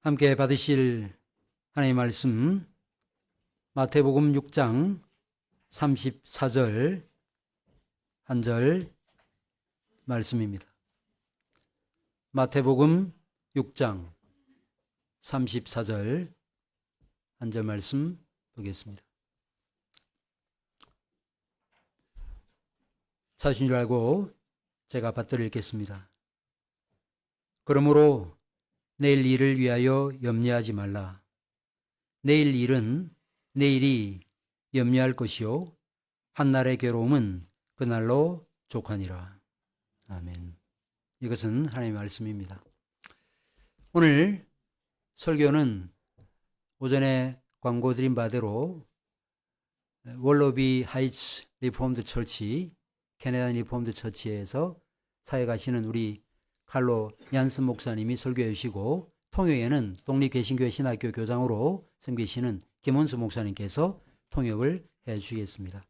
함께 받으실 하나님의 말씀 마태복음 6장 34절 한 절 말씀입니다. 마태복음 6장 34절 한 절 말씀 보겠습니다. 찾으신 줄 알고 제가 받들어 읽겠습니다. 그러므로 내일 일을 위하여 염려하지 말라. 내일 일은 내일이 염려할 것이요 한날의 괴로움은 그날로 족하니라. 아멘. 이것은 하나님의 말씀입니다. 오늘 설교는 오전에 광고 드린 바대로 월러비 하이츠 리포먼드 처치, 캐나다 리포먼드 처치에서 사역하시는 우리 칼로 얀슨 목사님이 설교해 주시고, 통역에는 독립개신교회 신학교 교장으로 섬기시는 김원수 목사님께서 통역을 해 주시겠습니다.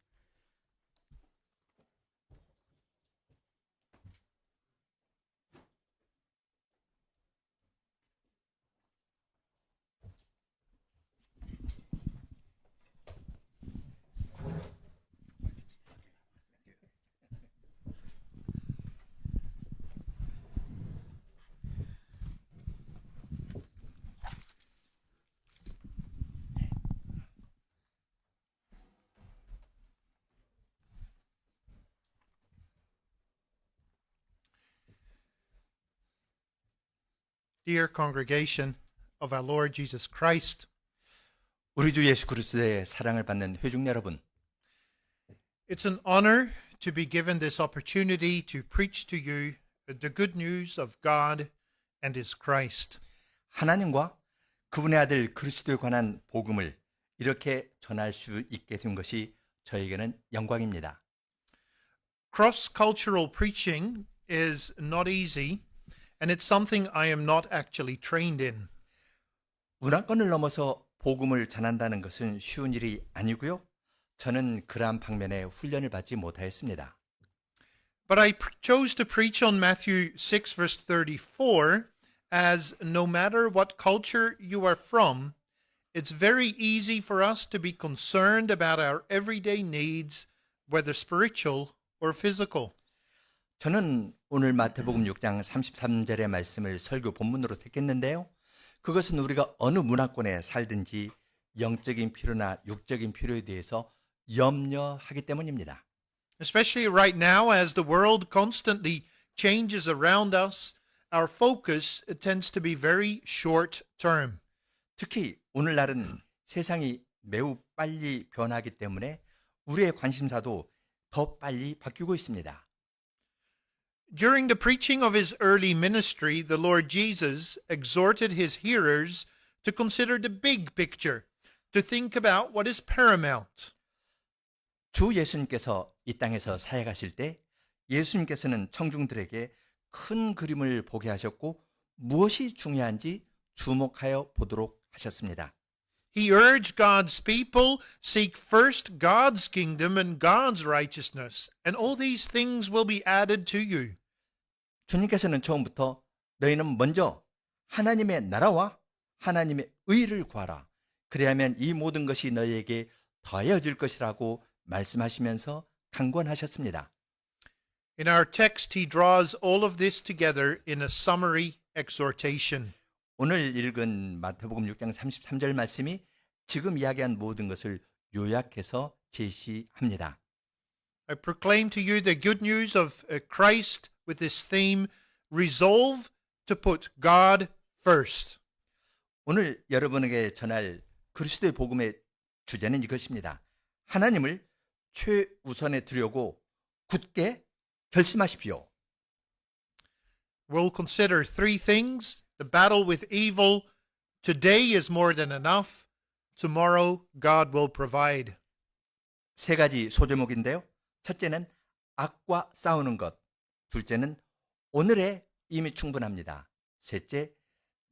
Dear congregation of our Lord Jesus Christ, 우리 주 예수 그리스도의 사랑을 받는 회중 여러분, it's an honor to be given this opportunity to preach to you the good news of God and His Christ. 하나님과 그분의 아들 그리스도에 관한 복음을 이렇게 전할 수 있게 된 것이 저에게는 영광입니다. Cross-cultural preaching is not easy, and it's something I am not actually trained in. 문화권을 넘어서 복음을 전한다는 것은 쉬운 일이 아니고요. 저는 그러한 방면에 훈련을 받지 못하였습니다. But I chose to preach on Matthew 6 verse 34 as no matter what culture you are from, it's very easy for us to be concerned about our everyday needs, whether spiritual or physical. 저는 오늘 마태복음 6장 33절의 말씀을 설교 본문으로 택했는데요. 그것은 우리가 어느 문화권에 살든지 영적인 필요나 육적인 필요에 대해서 염려하기 때문입니다. Especially right now as the world constantly changes around us, our focus tends to be very short term. 특히 오늘날은 세상이 매우 빨리 변하기 때문에 우리의 관심사도 더 빨리 바뀌고 있습니다. During the preaching of his early ministry, the Lord Jesus exhorted his hearers to consider the big picture, to think about what is paramount. 주 예수님께서 이 땅에서 사역하실 때 예수님께서는 청중들에게 큰 그림을 보게 하셨고 무엇이 중요한지 주목하여 보도록 하셨습니다. He urged God's people, seek first God's kingdom and God's righteousness, and all these things will be added to you. 주님께서는 처음부터 너희는 먼저 하나님의 나라와 하나님의 의를 구하라. 그래야만 이 모든 것이 너희에게 더해질 것이라고 말씀하시면서 강권하셨습니다. In our text, he draws all of this together in a summary exhortation. 오늘 읽은 마태복음 6장 33절 말씀이 지금 이야기한 모든 것을 요약해서 제시합니다. I proclaim to you the good news of Christ with this theme, resolve to put God first. 오늘 여러분에게 전할 그리스도의 복음의 주제는 이것입니다. 하나님을 최우선에 두려고 굳게 결심하십시오. We'll consider three things. The battle with evil. Today is more than enough. Tomorrow God will provide. 세 가지 소제목인데요. 첫째는 악과 싸우는 것. 둘째는 오늘에 이미 충분합니다. 셋째,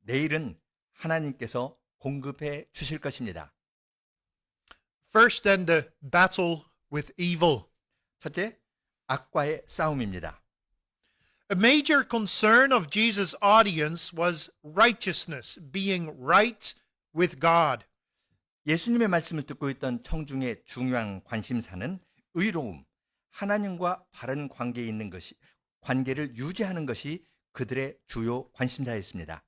내일은 하나님께서 공급해 주실 것입니다. First, then, the battle with evil. 첫째, 악과의 싸움입니다. A major concern of Jesus' audience was righteousness, being right with God. 예수님의 말씀을 듣고 있던 청중의 중요한 관심사는 의로움, 하나님과 바른 관계에 있는 것이 관계를 유지하는 것이 그들의 주요 관심사였습니다.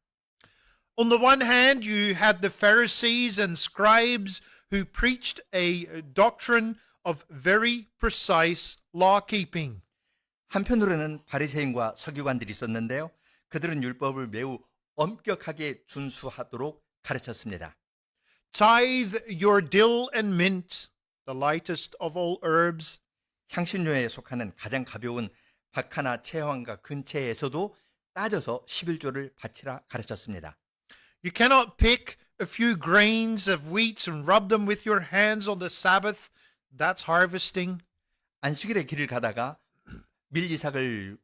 On the one hand, you had the Pharisees and scribes who preached a doctrine of very precise law keeping. 한편으로는 바리새인과 서기관들이 있었는데요. 그들은 율법을 매우 엄격하게 준수하도록 가르쳤습니다. Tithe your dill and mint, the lightest of all herbs. 향신료에 속하는 가장 가벼운 박하나 채황과 근채에서도 따져서 11조를 바치라 가르쳤습니다. You cannot pick a few grains of wheat and rub them with your hands on the Sabbath. That's harvesting. 안식일에 길을 가다가 밀이삭을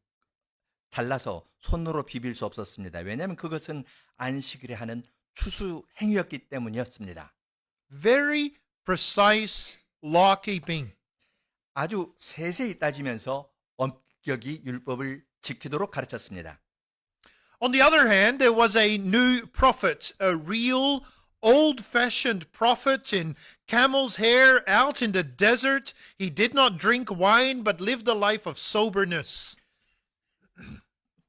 잘라서 손으로 비빌 수 없었습니다. 왜냐하면 그것은 안식일에 하는 추수 행위였기 때문이었습니다. Very precise law keeping. 아주 세세히 따지면서 엄격히 율법을 지키도록 가르쳤습니다. On the other hand, there was a new prophet, a real old-fashioned prophet in camel's hair out in the desert. He did not drink wine but lived a life of soberness.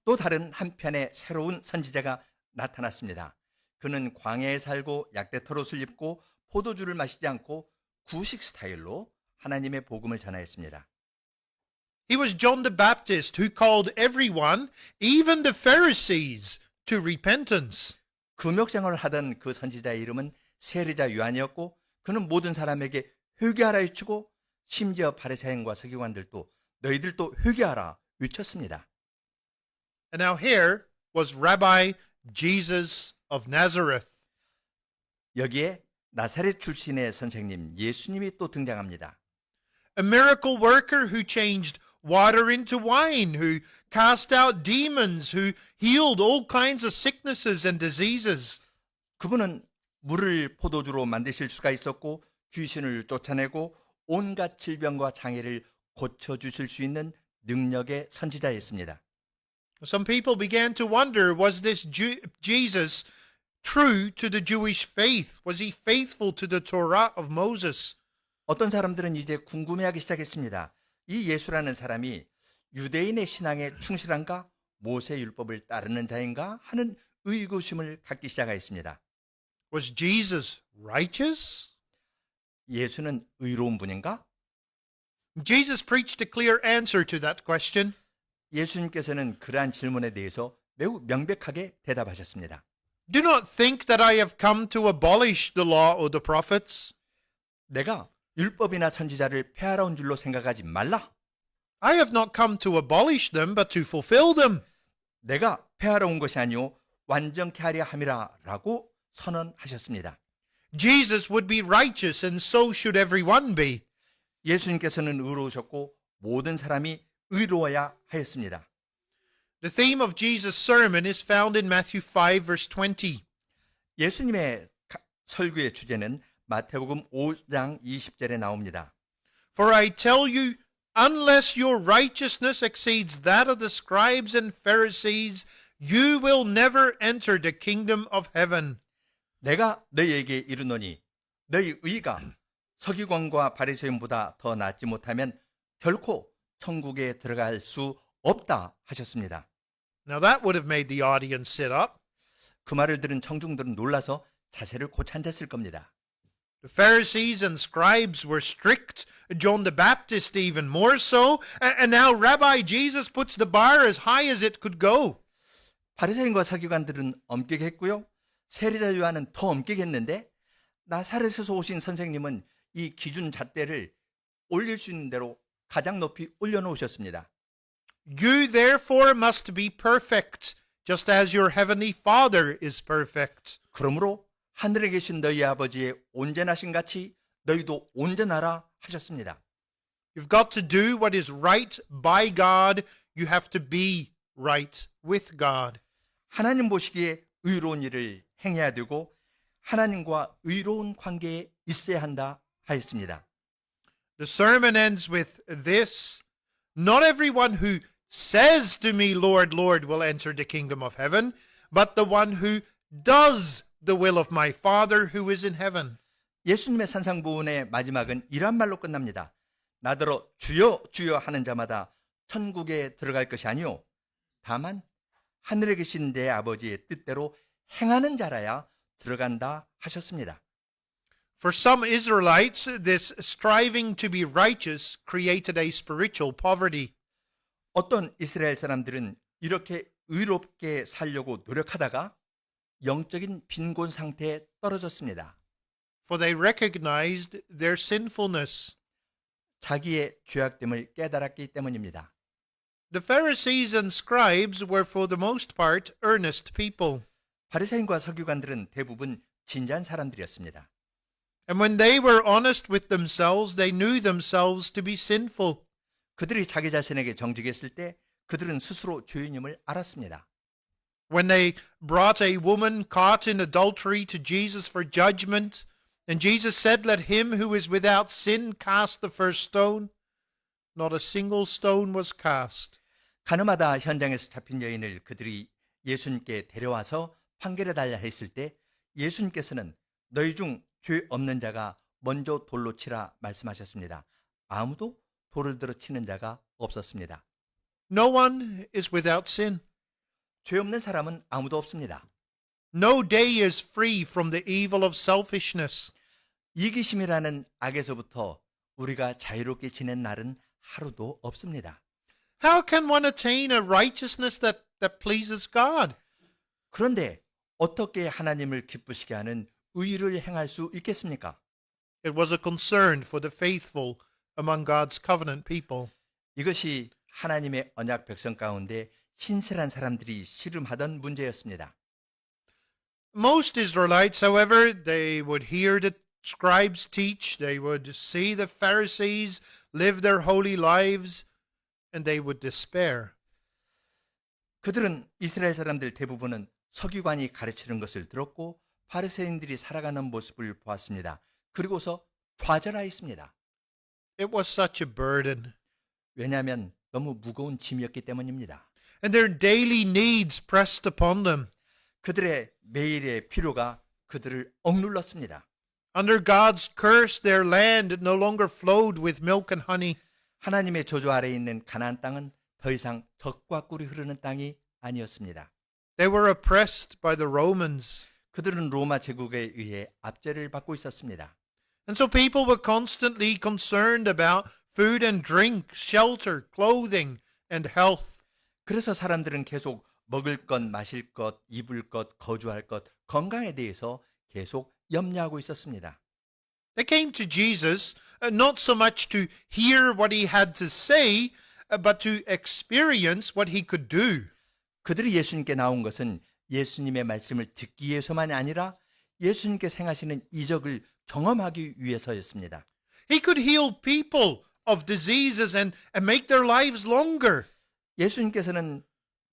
또 다른 한편의 새로운 선지자가 나타났습니다. 그는 광야에 살고 약대털옷을 입고 포도주를 마시지 않고 구식 스타일로 하나님의 복음을 전하였습니다. He was John the Baptist who called everyone, even the Pharisees, to repentance. 금욕 생활을 하던 그 선지자의 이름은 세리자 요한이었고 그는 모든 사람에게 회개하라 외치고 심지어 바리새인과 서기관들도 너희들도 회개하라 외쳤습니다. And now here was Rabbi Jesus of Nazareth. 여기에 나사렛 출신의 선생님 예수님이 또 등장합니다. A miracle worker who changed water into wine, who cast out demons, who healed all kinds of sicknesses and diseases. 그분은 물을 포도주로 만드실 수가 있었고 귀신을 쫓아내고 온갖 질병과 장애를 고쳐주실 수 있는 능력의 선지자였습니다. Some people began to wonder, was this Jesus true to the Jewish faith? Was he faithful to the Torah of Moses? 어떤 사람들은 이제 궁금해하기 시작했습니다. 이 예수라는 사람이 유대인의 신앙에 충실한가? 모세 율법을 따르는 자인가? 하는 의구심을 갖기 시작하였습니다. Was Jesus righteous? 예수는 의로운 분인가? Jesus preached a clear answer to that question. 예수님께서는 그러한 질문에 대해서 매우 명백하게 대답하셨습니다. Do not think that I have come to abolish the law or the prophets. 내가 율법이나 선지자를 폐하러 온 줄로 생각하지 말라. I have not come to abolish them, but to fulfill them. 내가 폐하러 온 것이 아니오 완전케 하려 함이라 라고 선언하셨습니다. Jesus would be righteous, and so should everyone be. 예수님께서는 의로우셨고 모든 사람이 의로워야 하였습니다. The theme of Jesus' sermon is found in Matthew 5, verse 20. 예수님의 설교의 주제는 마태복음 5장 20절에 나옵니다. For I tell you, unless your righteousness exceeds that of the scribes and Pharisees, you will never enter the kingdom of heaven. 내가 너희에게 이르노니 너희 의가 서기관과 바리새인보다 더 낫지 못하면 결코 천국에 들어갈 수 없다 하셨습니다. Now that would have made the audience sit up. 그 말을 들은 청중들은 놀라서 자세를 고쳐 앉았을 겁니다. The Pharisees and scribes were strict, John the Baptist even more so, and now Rabbi Jesus puts the bar as high as it could go. 바리새인과 서기관들은 엄격했고요. 세리자 요한은 더 엄격했는데 나사렛에서 오신 선생님은 이 기준 잣대를 올릴 수 있는 대로 가장 높이 올려놓으셨습니다. You therefore must be perfect, just as your heavenly Father is perfect. 그러므로 하늘에 계신 너희 아버지의 온전하신 같이 너희도 온전하라 하셨습니다. You've got to do what is right by God. You have to be right with God. 하나님 보시기에 의로운 일을 행해야 되고 하나님과 의로운 관계에 있어야 한다 하였습니다. The sermon ends with this. Not everyone who says to me, Lord, Lord, will enter the kingdom of heaven, but the one who does the will of my Father who is in heaven. 예수님의 산상보훈의 마지막은 이런 말로 끝납니다. 나더러 주여 주여 하는 자마다 천국에 들어갈 것이 아니요 다만 하늘에 계신 내 아버지의 뜻대로 행하는 자라야 들어간다 하셨습니다. For some Israelites, this striving to be righteous created a spiritual poverty. 어떤 이스라엘 사람들은 이렇게 의롭게 살려고 노력하다가 영적인 빈곤 상태에 떨어졌습니다. For they recognized their sinfulness. 자기의 죄악됨을 깨달았기 때문입니다. The Pharisees and scribes were for the most part earnest people. 바리새인과 서기관들은 대부분 진지한 사람들이었습니다. And when they were honest with themselves, they knew themselves to be sinful. 그들이 자기 자신에게 정직했을 때 그들은 스스로 죄인임을 알았습니다. When they brought a woman caught in adultery to Jesus for judgment, and Jesus said, Let him who is without sin cast the first stone, not a single stone was cast. 가늠하다 현장에서 잡힌 여인을 그들이 예수님께 데려와서 판결해 달라 했을 때 예수님께서는 너희 중 죄 없는 자가 먼저 돌로 치라 말씀하셨습니다. 아무도 돌을 들어 치는 자가 없었습니다. No one is without sin. 죄 없는 사람은 아무도 없습니다. No day is free from the evil of selfishness. 이기심이라는 악에서부터 우리가 자유롭게 지낸 날은 하루도 없습니다. How can one attain a righteousness that pleases God? 그런데 어떻게 하나님을 기쁘시게 하는 의를 행할 수 있겠습니까? It was a concern for the faithful among God's covenant people. 이것이 하나님의 언약 백성 가운데 신실한 사람들이 씨름하던 문제였습니다. Most Israelites, however, they would hear the scribes teach, they would see the Pharisees live their holy lives, and they would despair. 그들은 이스라엘 사람들 대부분은 서기관이 가르치는 것을 들었고 바리새인들이 살아가는 모습을 보았습니다. 그리고서 좌절하였습니다. It was such a burden. 왜냐하면 너무 무거운 짐이었기 때문입니다. And their daily needs pressed upon them. 그들의 매일의 필요가 그들을 억눌렀습니다. Under God's curse, their land no longer flowed with milk and honey. 하나님의 저주 아래에 있는 가나안 땅은 더 이상 덕과 꿀이 흐르는 땅이 아니었습니다. They were oppressed by the Romans. 그들은 로마 제국에 의해 압제를 받고 있었습니다. And so people were constantly concerned about food and drink, shelter, clothing, and health. 그래서 사람들은 계속 먹을 것, 마실 것, 입을 것, 거주할 것, 건강에 대해서 계속 염려하고 있었습니다. They came to Jesus not so much to hear what he had to say, but to experience what he could do. 그들이 예수님께 나온 것은 예수님의 말씀을 듣기 위해서만이 아니라 예수님께서 행하시는 이적을 경험하기 위해서였습니다. He could heal people of diseases and make their lives longer. 예수님께서는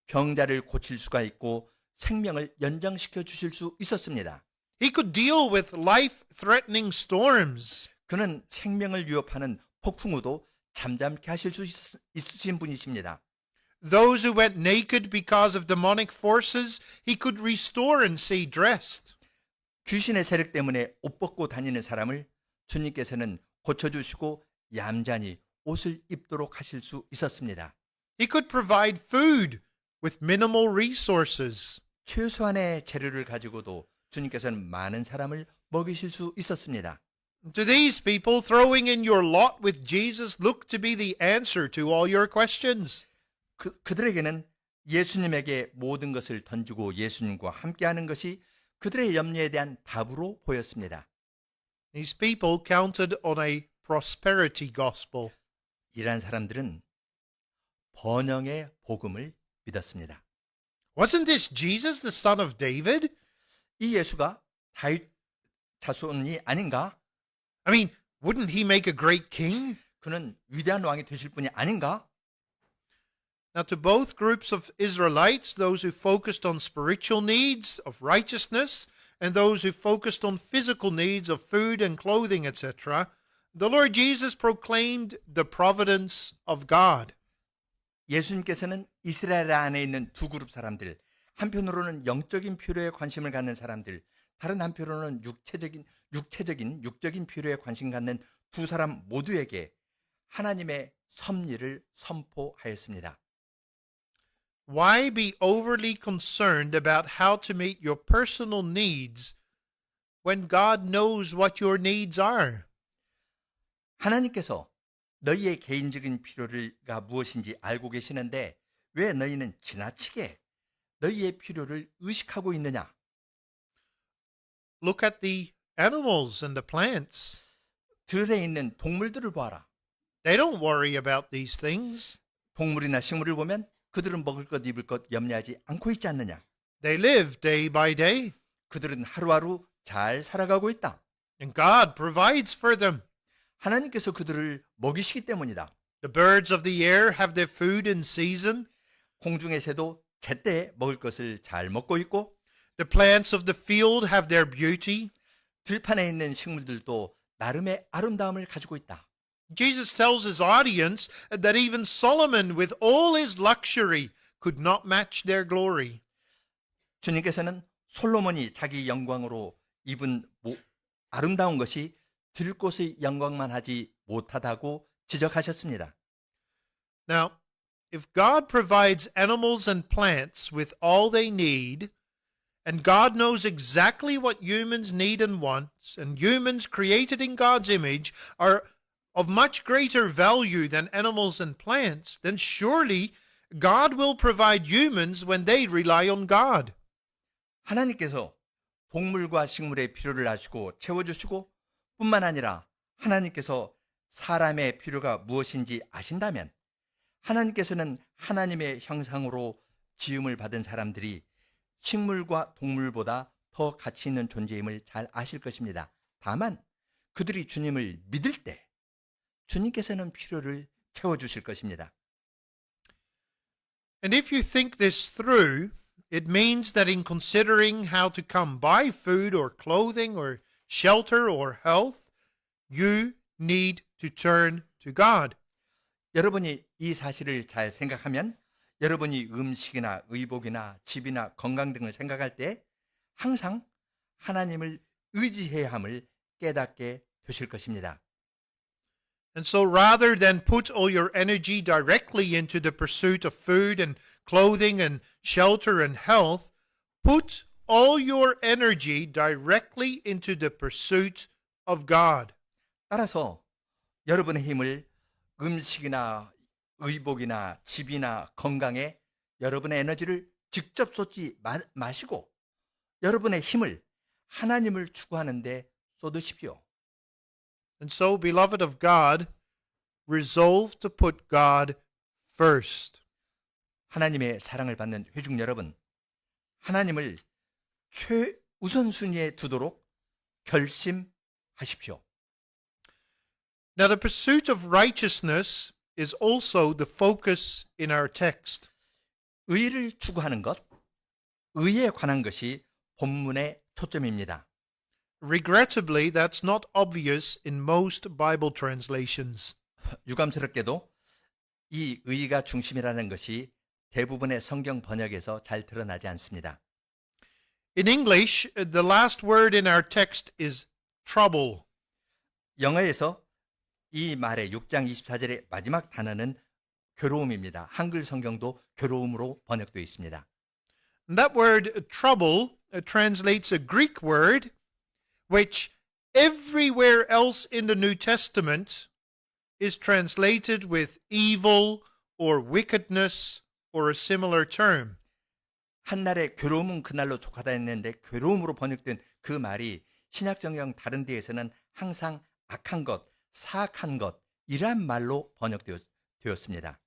병자를 고칠 수가 있고 생명을 연장시켜 주실 수 있었습니다. He could deal with life-threatening storms. 그는 생명을 위협하는 폭풍우도 잠잠케 하실 수 있으신 분이십니다. Those who went naked because of demonic forces, he could restore and see dressed. 귀신의 세력 때문에 옷 벗고 다니는 사람을 주님께서는 고쳐주시고 얌전히 옷을 입도록 하실 수 있었습니다. He could provide food with minimal resources. 최소한의 재료를 가지고도 주님께서는 많은 사람을 먹이실 수 있었습니다. To these people, throwing in your lot with Jesus looked to be the answer to all your questions. 그들에게는 예수님에게 모든 것을 던지고 예수님과 함께하는 것이 그들의 염려에 대한 답으로 보였습니다. These people counted on a prosperity gospel. 이러한 사람들은 번영의 복음을 믿었습니다. Wasn't this Jesus, the son of David? 이 예수가 다윗 자손이 아닌가? I mean, wouldn't he make a great king? 그는 위대한 왕이 되실 분이 아닌가? Now, to both groups of Israelites, those who focused on spiritual needs of righteousness and those who focused on physical needs of food and clothing, etc., the Lord Jesus proclaimed the providence of God. 예수님께서는 이스라엘 안에 있는 두 그룹 사람들, 한편으로는 영적인 필요에 관심을 갖는 사람들, 다른 한편으로는 육적인 필요에 관심 갖는 두 사람 모두에게 하나님의 섭리를 선포하였습니다. Why be overly concerned about how to meet your personal needs when God knows what your needs are? 하나님께서 너희의 개인적인 필요가 무엇인지 알고 계시는데 왜 너희는 지나치게 너희의 필요를 의식하고 있느냐? Look at the animals and the plants. 들에 있는 동물들을 보아라. They don't worry about these things. 동물이나 식물을 보면 그들은 먹을 것, 입을 것 염려하지 않고 있지 않느냐? They live day by day, 그들은 하루하루 잘 살아가고 있다. and God provides for them. 하나님께서 그들을 먹이시기 때문이다. The birds of the air have their food in season. 공중의 새도 제때에 먹을 것을 잘 먹고 있고 The plants of the field have their beauty. 들판에 있는 식물들도 나름의 아름다움을 가지고 있다. Jesus tells his audience that even Solomon, with all his luxury, could not match their glory. 주님께서는 솔로몬이 자기 영광으로 입은 아름다운 것이 들꽃의 영광만 하지 못하다고 지적하셨습니다. Now, if God provides animals and plants with all they need, and God knows exactly what humans need and want, and humans created in God's image are of much greater value than animals and plants, then surely God will provide humans when they rely on God. 하나님께서 동물과 식물의 필요를 아시고 채워주시고 뿐만 아니라 하나님께서 사람의 필요가 무엇인지 아신다면 하나님께서는 하나님의 형상으로 지음을 받은 사람들이 식물과 동물보다 더 가치 있는 존재임을 잘 아실 것입니다. 다만 그들이 주님을 믿을 때 주님께서는 필요를 채워주실 것입니다. And if you think this through, it means that in considering how to come by food or clothing or shelter or health, you need to turn to God. 여러분이 이 사실을 잘 생각하면 여러분이 음식이나 의복이나 집이나 건강 등을 생각할 때 항상 하나님을 의지해야 함을 깨닫게 되실 것입니다. And so rather than put all your energy directly into the pursuit of food and clothing and shelter and health, put all your energy directly into the pursuit of God. 따라서 여러분의 힘을 음식이나 의복이나 집이나 건강에 여러분의 에너지를 직접 쏟지 마시고 여러분의 힘을 하나님을 추구하는 데 쏟으십시오. And so, beloved of God, resolve to put God first. 하나님의 사랑을 받는 회중 여러분, 하나님을 최우선순위에 두도록 결심하십시오. Now, the pursuit of righteousness is also the focus in our text. 의를 추구하는 것, 의에 관한 것이 본문의 초점입니다. Regrettably, that's not obvious in most Bible translations. 유감스럽게도 이 의가 중심이라는 것이 대부분의 성경 번역에서 잘 드러나지 않습니다. In English, the last word in our text is trouble. 영어에서 이 말의 6장 24절의 마지막 단어는 괴로움입니다. 한글 성경도 괴로움으로 번역되어 있습니다. And that word trouble translates a Greek word which everywhere else in the New Testament is translated with evil or wickedness or a similar term. 한날의 괴로움은 그날로 족하다 했는데 괴로움으로 번역된 그 말이 신약성경 다른 데에서는 항상 악한 것, 사악한 것 이란 말로 번역되었습니다.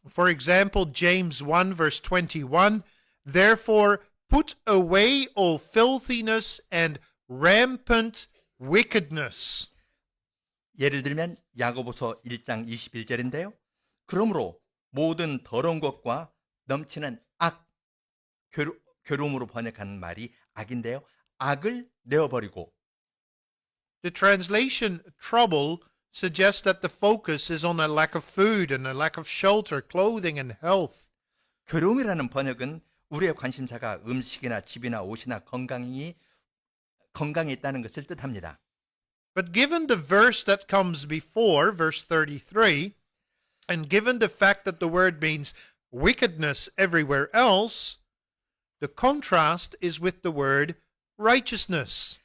For example, James 1 verse 21, therefore put away all filthiness and rampant wickedness. 예를 들면 야고보서 1장 21절인데요. 그러므로 모든 더러운 것과 넘치는 악, 괴로움으로 번역한 말이 악인데요. 악을 내어버리고 The translation trouble suggests that the focus is on a lack of food and a lack of shelter, clothing, and health. 괴로움이라는 번역은 우리의 관심사가 음식이나 집이나 옷이나 건강에 있다는 것을 뜻합니다. But given the verse that comes before, verse 33, and given the fact that the word means wickedness everywhere else, the contrast is with the word righteousness.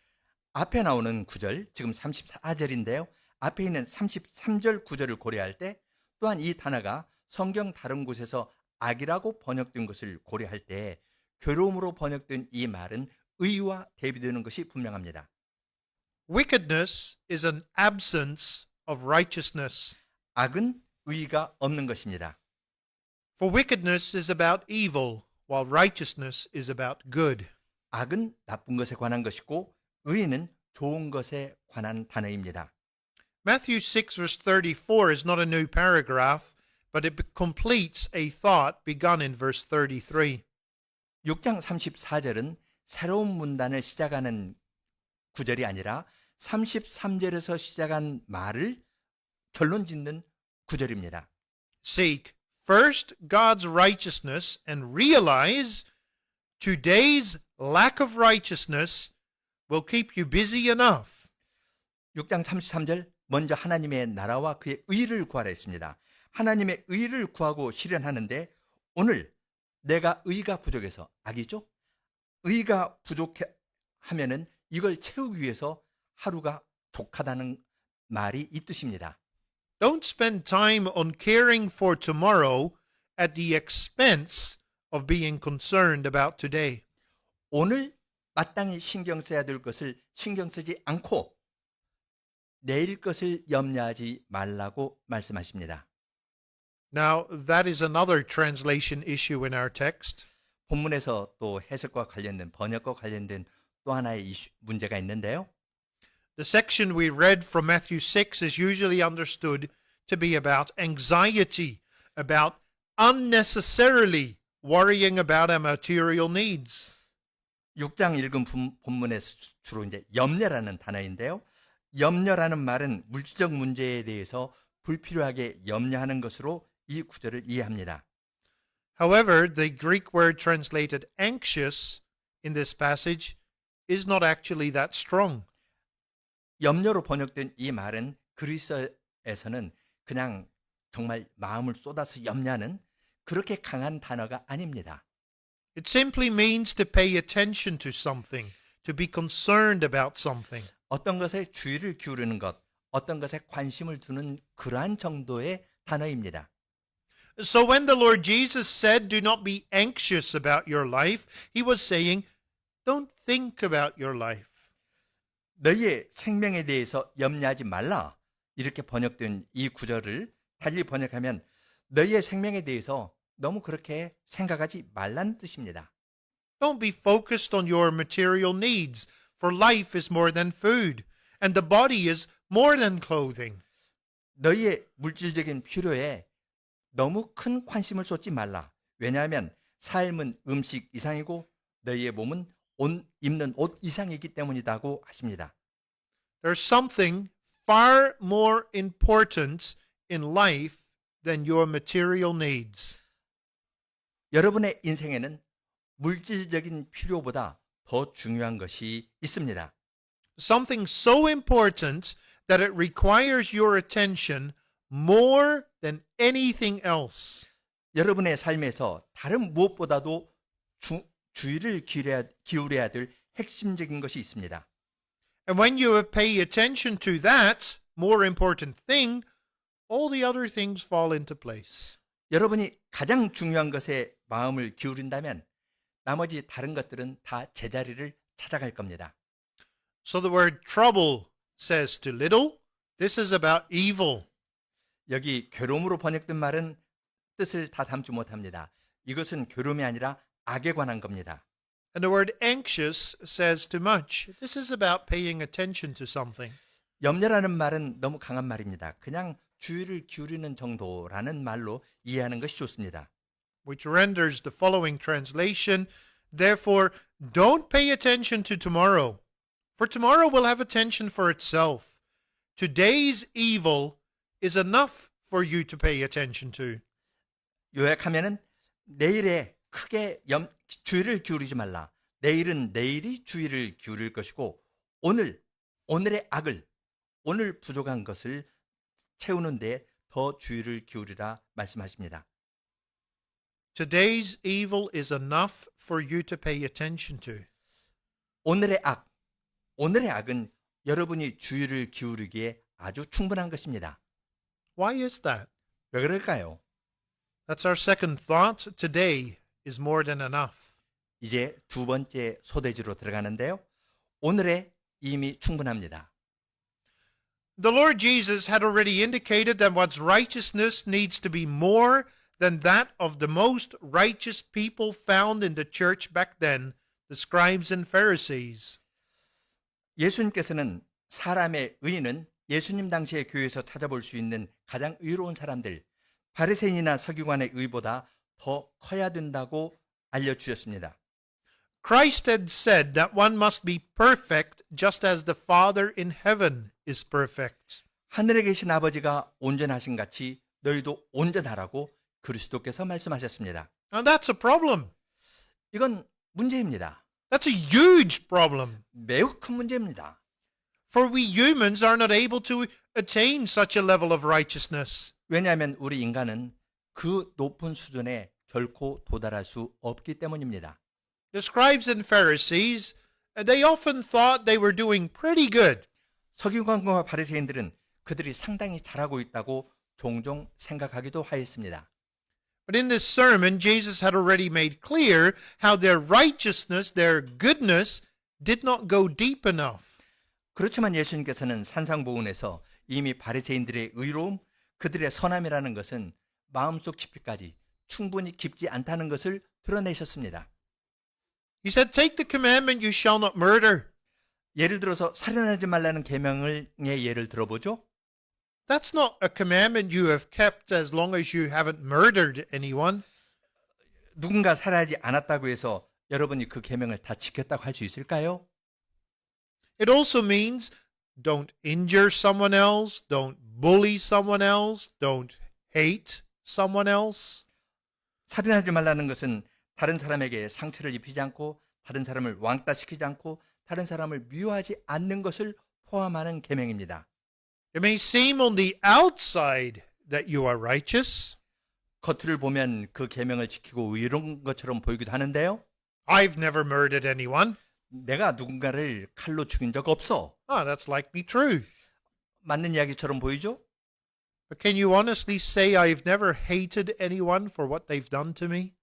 앞에 나오는 구절, 지금 34절인데요. 앞에 있는 33절 구절을 고려할 때 또한 이 단어가 성경 다른 곳에서 악이라고 번역된 것을 고려할 때 괴로움으로 번역된 이 말은 의와 대비되는 것이 분명합니다. Wickedness is an absence of righteousness. 악은 의가 없는 것입니다. For wickedness is about evil, while righteousness is about good. 악은 나쁜 것에 관한 것이고 의는 좋은 것에 관한 단어입니다. Matthew 6 verse 34 is not a new paragraph, but it completes a thought begun in verse 33. 6장 34절은 새로운 문단을 시작하는 구절이 아니라 33절에서 시작한 말을 결론 짓는 구절입니다. Seek first God's righteousness and realize today's lack of righteousness will keep you busy enough. 6장 33절 먼저 하나님의 나라와 그의 의를 구하라 했습니다. 하나님의 의를 구하고 실현하는데 오늘 내가 의가 부족해서 악이죠? 의가 부족하면은 이걸 채우기 위해서 하루가 족하다는 말이 이 뜻입니다. Don't spend time on caring for tomorrow at the expense of being concerned about today. 오늘 마땅히 신경 써야 될 것을 신경 쓰지 않고 내일 것을 염려하지 말라고 말씀하십니다. Now, that is another translation issue in our text. 본문에서 또 해석과 관련된 번역과 관련된 또 하나의 문제가 있는데요. The section we read from Matthew 6 is usually understood to be about anxiety, about unnecessarily worrying about our material needs. 6장 읽은 본문에서 주로 이제 염려라는 단어인데요. 염려라는 말은 물질적 문제에 대해서 불필요하게 염려하는 것으로 이 구절을 이해합니다. However, the Greek word translated anxious in this passage is not actually that strong. 염려로 번역된 이 말은 그리스어에서는 그냥 정말 마음을 쏟아서 염려하는 그렇게 강한 단어가 아닙니다. It simply means to pay attention to something, to be concerned about something. 어떤 것에 주의를 기울이는 것, 어떤 것에 관심을 두는 그러한 정도의 단어입니다. So when the Lord Jesus said, "Do not be anxious about your life," he was saying, "Don't think about your life." 너희의 생명에 대해서 염려하지 말라. 이렇게 번역된 이 구절을 달리 번역하면 너희의 생명에 대해서 너무 그렇게 생각하지 말라는 뜻입니다. Don't be focused on your material needs, for life is more than food, and the body is more than clothing. 너희의 물질적인 필요에 너무 큰 관심을 쏟지 말라. 왜냐하면 삶은 음식 이상이고 너희의 몸은 입는 옷 이상이기 때문이라고 하십니다. There's something far more important in life than your material needs. 여러분의 인생에는 물질적인 필요보다 더 중요한 것이 있습니다. Something so important that it requires your attention more than anything else. 여러분의 삶에서 다른 무엇보다도 주의를 기울여야 될 핵심적인 것이 있습니다. And when you pay attention to that more important thing, all the other things fall into place. 여러분이 가장 중요한 것에 마음을 기울인다면 나머지 다른 것들은 다 제자리를 찾아갈 겁니다. So the word trouble says to little, this is about evil. 여기 괴로움으로 번역된 말은 뜻을 다 담지 못합니다. 이것은 괴로움이 아니라 악에 관한 겁니다. And the word anxious says too much. This is about paying attention to something. 염려라는 말은 너무 강한 말입니다. 그냥 주의를 기울이는 정도라는 말로 이해하는 것이 좋습니다. Which renders the following translation, therefore, don't pay attention to tomorrow, for tomorrow will have attention for itself. today's evil is enough for you to pay attention to. 요약하면은 내일에 크게 주의를 기울이지 말라. 내일은 내일이 주의를 기울일 것이고 오늘의 악을 오늘 부족한 것을 채우는 데 더 주의를 기울이라 말씀하십니다. Today's evil is enough for you to pay attention to. 오늘의 악은 여러분이 주의를 기울이기에 아주 충분한 것입니다. Why is that? 왜 그럴까요? That's our second thought. Today is more than enough. 이제 두 번째 소대지로 들어가는데요. 오늘에 이미 충분합니다. The Lord Jesus had already indicated that one's righteousness needs to be more than that of the most righteous people found in the church back then, the scribes and Pharisees. 예수님께서는 사람의 의는 예수님 당시의 교회에서 찾아볼 수 있는 가장 의로운 사람들, 바리새인이나 서기관의 의보다 더 커야 된다고 알려주셨습니다. Christ had said that one must be perfect just as the Father in heaven is perfect. 하늘에 계신 아버지가 온전하신 같이 너희도 온전하라고 그리스도께서 말씀하셨습니다. Now that's a problem. 이건 문제입니다. That's a huge problem. 매우 큰 문제입니다. For we humans are not able to attain such a level of righteousness. 왜냐하면 우리 인간은 그 높은 수준에 결코 도달할 수 없기 때문입니다. The scribes and Pharisees, they often thought they were doing pretty good. 서기관과 바리새인들은 그들이 상당히 잘하고 있다고 종종 생각하기도 하였습니다. But in this sermon, Jesus had already made clear how their righteousness, their goodness, did not go deep enough. 그렇지만 예수님께서는 산상보훈에서 이미 바리새인들의 의로움, 그들의 선함이라는 것은 마음속 깊이까지 충분히 깊지 않다는 것을 드러내셨습니다. He said, take the commandment, you shall not murder. 예를 들어서 살인하지 말라는 계명의 예를 들어보죠. That's not a commandment you have kept as long as you haven't murdered anyone. 누군가 살인하지 않았다고 해서 여러분이 그 계명을 다 지켰다고 할 수 있을까요? It also means don't injure someone else, don't bully someone else, don't hate someone else. 살인하지 말라는 것은 다른 사람에게 상처를 입히지 않고 다른 사람을 왕따시키지 않고 다른 사람을 미워하지 않는 것을 포함하는 계명입니다. It may seem on the outside that you are righteous. 겉을 보면 그 계명을 지키고 의로운 것처럼 보이기도 하는데요. I've never murdered anyone. 내가 누군가를 칼로 죽인 적 없어. That's likely true. 맞는 이야기처럼 보이죠? But can you honestly say I've never hated anyone for what they've done to me?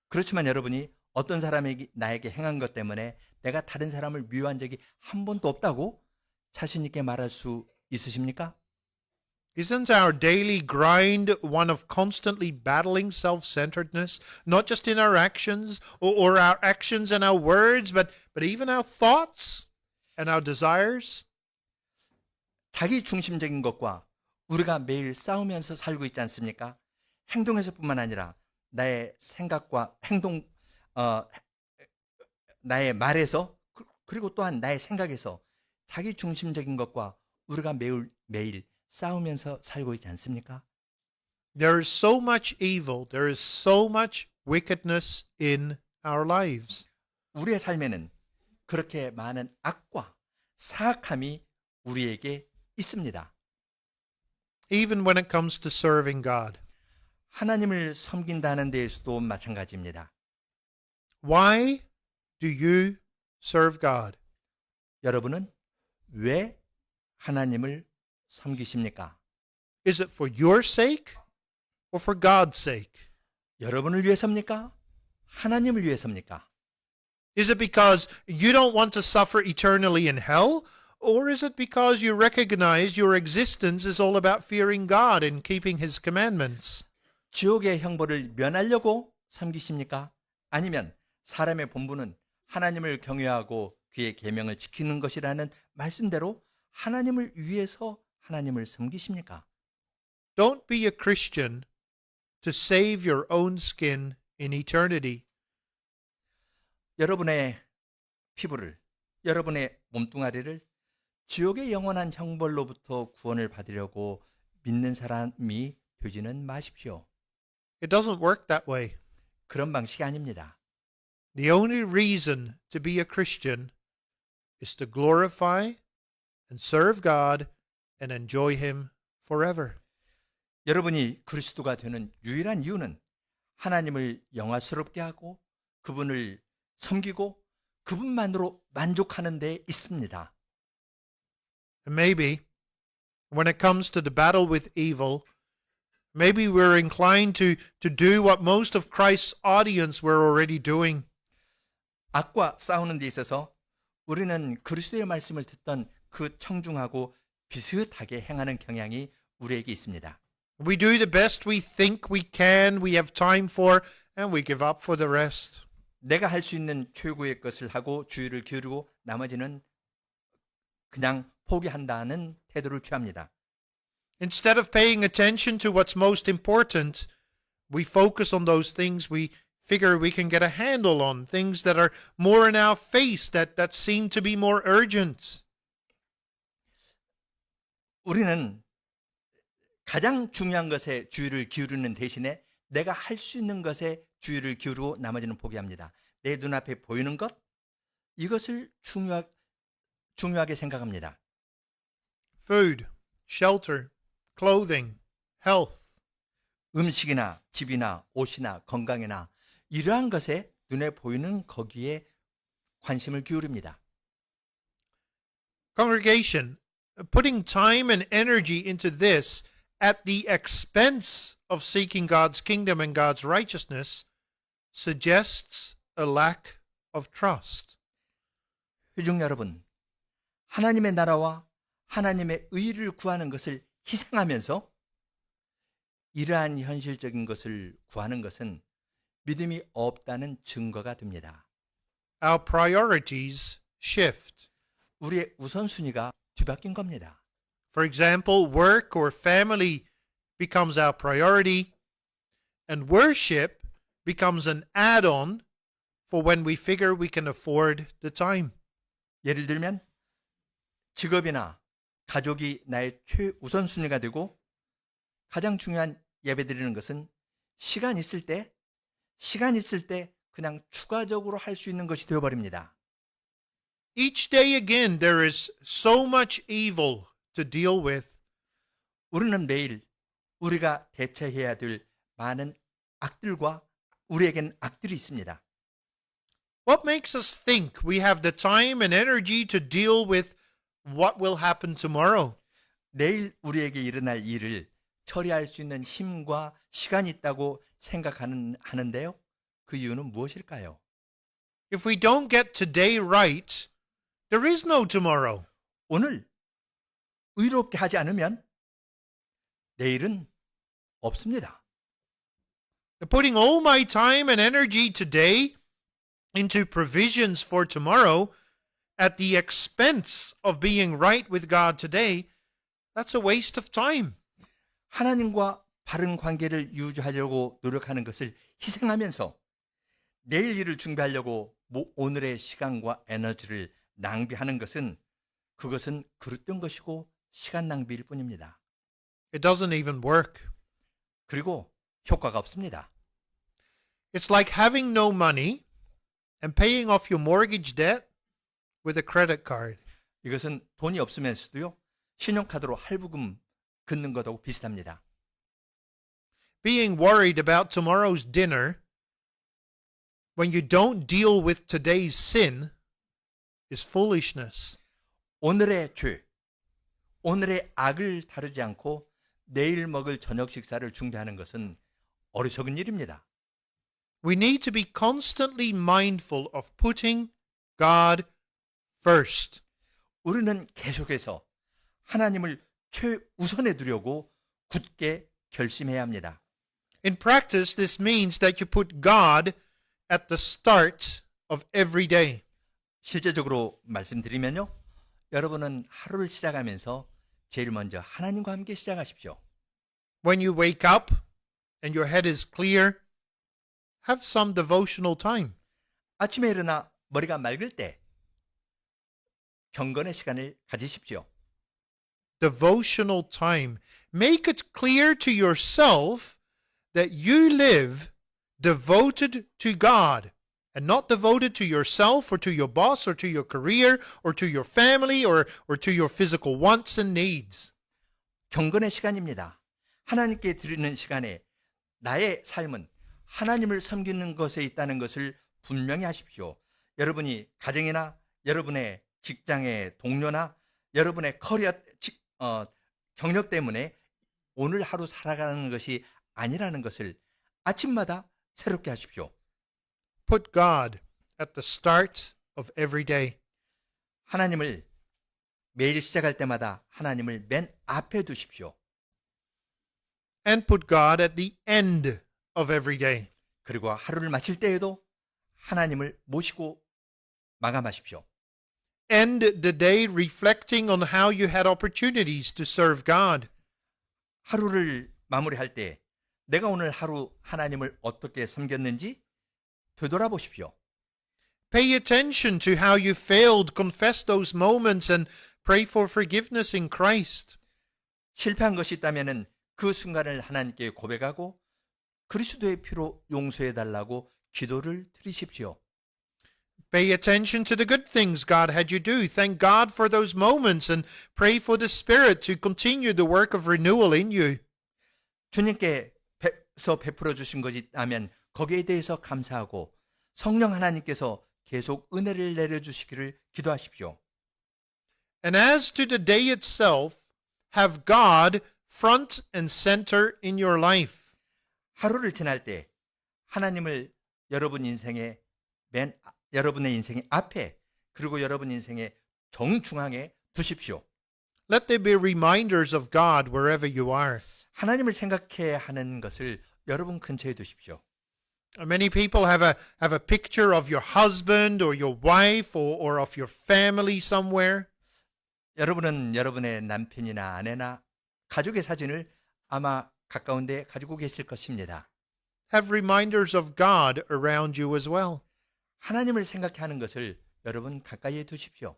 그렇지만 여러분이 어떤 사람이 나에게 행한 것 때문에 내가 다른 사람을 미워한 적이 한 번도 없다고 자신 있게 말할 수 있으십니까? Isn't our daily grind one of constantly battling self-centeredness, not just in our actions or our actions and our words, but even our thoughts and our desires? 자기 중심적인 것과 우리가 매일 싸우면서 살고 있지 않습니까? 행동에서뿐만 아니라 나의 생각과 행동, 나의 말에서 그리고 또한 나의 생각에서 자기 중심적인 것과 우리가 매일 싸우면서 살고 있지 않습니까? There is so much evil, there is so much wickedness in our lives. 우리의 삶에는 그렇게 많은 악과 사악함이 우리에게 있습니다. Even when it comes to serving God. 하나님을 섬긴다는 데에서도 마찬가지입니다. Why do you serve God? 여러분은 왜 하나님을 섬기십니까? Is it for your sake or for God's sake? 여러분을 위해서입니까? 하나님을 위해서입니까? Is it because you don't want to suffer eternally in hell? Or is it because you recognize your existence is all about fearing God and keeping His commandments? 지옥의 형벌을 면하려고 섬기십니까? 아니면 사람의 본분은 하나님을 경외하고 그의 계명을 지키는 것이라는 말씀대로 하나님을 위해서 하나님을 섬기십니까? Don't be a Christian to save your own skin in eternity. 여러분의 피부를, 여러분의 몸뚱아리를 지옥의 영원한 형벌로부터 구원을 받으려고 믿는 사람이 되지는 마십시오. It doesn't work that way. 그런 방식이 아닙니다. The only reason to be a Christian is to glorify and serve God and enjoy Him forever. 여러분이 그리스도가 되는 유일한 이유는 하나님을 영화스럽게 하고 그분을 섬기고 그분만으로 만족하는 데 있습니다. And maybe when it comes to the battle with evil, maybe we're inclined to do what most of Christ's audience were already doing. 악과 싸우는 데 있어서 우리는 그리스도의 말씀을 듣던 그 청중하고 비슷하게 행하는 경향이 우리에게 있습니다. We do the best we think we can, we have time for, and we give up for the rest. 내가 할 수 있는 최고의 것을 하고 주의를 기울이고 나머지는 그냥 포기한다는 태도를 취합니다. Instead of paying attention to what's most important, we focus on those things we figure we can get a handle on, things that are more in our face, that seem to be more urgent. 우리는 가장 중요한 것에 주의를 기울이는 대신에 내가 할 수 있는 것에 주의를 기울이고 나머지는 포기합니다. 내 눈앞에 보이는 것, 이것을 중요하게 생각합니다. Food, shelter, clothing, health. 음식이나 집이나 옷이나 건강이나 이러한 것에 눈에 보이는 거기에 관심을 기울입니다. Congregation, putting time and energy into this at the expense of seeking God's kingdom and God's righteousness suggests a lack of trust. 회중 여러분, 하나님의 나라와 하나님의 의를 구하는 것을 희생하면서 이러한 현실적인 것을 구하는 것은 믿음이 없다는 증거가 됩니다. Our priorities shift. 우리의 우선순위가 뒤바뀐 겁니다. For example, work or family becomes our priority, and worship becomes an add-on for when we figure we can afford the time. 예를 들면 직업이나 가족이 나의 최우선순위가 되고 가장 중요한 예배드리는 것은 시간 있을 때 그냥 추가적으로 할 수 있는 것이 되어버립니다. Each day again, there is so much evil to deal with. 우리는 매일 우리가 대처해야 될 많은 악들과 우리에겐 악들이 있습니다. What makes us think we have the time and energy to deal with what will happen tomorrow? 내일 우리에게 일어날 일을 처리할 수 있는 힘과 시간이 있다고 생각하는데요. 그 이유는 무엇일까요? If we don't get today right, there is no tomorrow. 오늘 의롭게 하지 않으면 내일은 없습니다. Putting all my time and energy today into provisions for tomorrow at the expense of being right with God today, that's a waste of time. 하나님과 바른 관계를 유지하려고 노력하는 것을 희생하면서 내일 일을 준비하려고 오늘의 시간과 에너지를 낭비하는 것은 그것은 그릇된 것이고 시간 낭비일 뿐입니다. It doesn't even work. 그리고 효과가 없습니다. It's like having no money and paying off your mortgage debt with a credit card. 이것은 돈이 없으면서도요, 신용카드로 할부금 긋는 것하고 비슷합니다. Being worried about tomorrow's dinner when you don't deal with today's sin is foolishness. 오늘의 죄, 오늘의 악을 다루지 않고 내일 먹을 저녁 식사를 준비하는 것은 어리석은 일입니다. We need to be constantly mindful of putting God first. 우리는 계속해서 하나님을 최우선에 두려고 굳게 결심해야 합니다. In practice, this means that you put God at the start of every day. 실제적으로 말씀드리면요, 여러분은 하루를 시작하면서 제일 먼저 하나님과 함께 시작하십시오. When you wake up and your head is clear, have some devotional time. 아침에 일어나 머리가 맑을 때 경건의 시간을 가지십시오. Devotional time. Make it clear to yourself that you live devoted to God and not devoted to yourself or to your boss or to your career or to your family or to your physical wants and needs. 경건의 시간입니다. 하나님께 드리는 시간에 나의 삶은 하나님을 섬기는 것에 있다는 것을 분명히 하십시오. 여러분이 가정이나 여러분의 직장의 동료나 여러분의 경력 때문에 오늘 하루 살아가는 것이 아니라는 것을 아침마다 새롭게 하십시오. Put God at the start of every day. 하나님을 매일 시작할 때마다 하나님을 맨 앞에 두십시오. And put God at the end of every day. 그리고 하루를 마칠 때에도 하나님을 모시고 마감하십시오. End the day reflecting on how you had opportunities to serve God. 하루를 마무리할 때 내가 오늘 하루 하나님을 어떻게 섬겼는지 되돌아보십시오. Pay attention to how you failed, confess those moments, and pray for forgiveness in Christ. 실패한 것이 있다면 그 순간을 하나님께 고백하고 그리스도의 피로 용서해 달라고 기도를 드리십시오. Pay attention to the good things God had you do. Thank God for those moments and pray for the Spirit to continue the work of renewal in you. 주님께서 베풀어 주신 것이 있다면 거기에 대해서 감사하고 성령 하나님께서 계속 은혜를 내려주시기를 기도하십시오. And as to the day itself, have God front and center in your life. 하루를 지날 때 하나님을 여러분의 인생의 앞에 그리고 여러분 인생의 정중앙에 두십시오. Let there be reminders of God wherever you are. 하나님을 생각해야 하는 것을 여러분 근처에 두십시오. Many people have a picture of your husband or your wife or of your family somewhere. 여러분은 여러분의 남편이나 아내나 가족의 사진을 아마 가까운 데 가지고 계실 것입니다. Have reminders of God around you as well. 하나님을 생각하는 것을 여러분 가까이에 두십시오.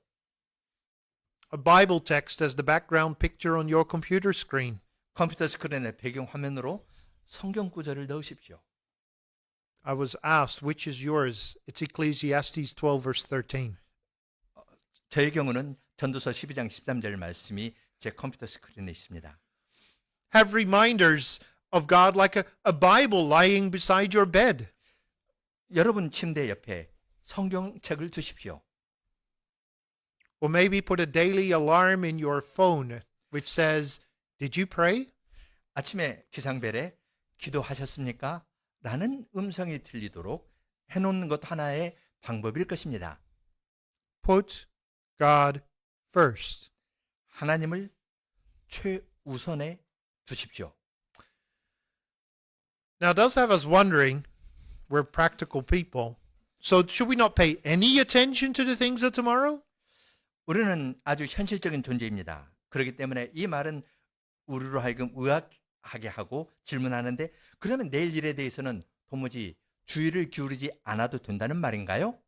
A Bible text as the background picture on your computer screen. 컴퓨터 스크린의 배경 화면으로 성경 구절을 넣으십시오. I was asked which is yours. It's Ecclesiastes 12 verse 13. 저의 경우는 전도서 12장 13절 말씀이 제 컴퓨터 스크린에 있습니다. Have reminders of God like a Bible lying beside your bed. 여러분 침대 옆에 성경책을 두십시오. Or maybe put a daily alarm in your phone which says, "Did you pray?" 아침에 기상벨에 기도하셨습니까? 라는 음성이 들리도록 해놓는 것 하나의 방법일 것입니다. Put God first. 하나님을 최우선에 두십시오. Now, it does have us wondering, we're practical people, so should we not pay any attention to the things of tomorrow? 우리는 아주 현실적인 존재입니다. 그렇기 때문에 이 말은 우리로 하여금 의아하게 하고 질문하는데 그러면 내일 일에 대해서는 도무지 주의를 기울이지 않아도 된다는 말인가요?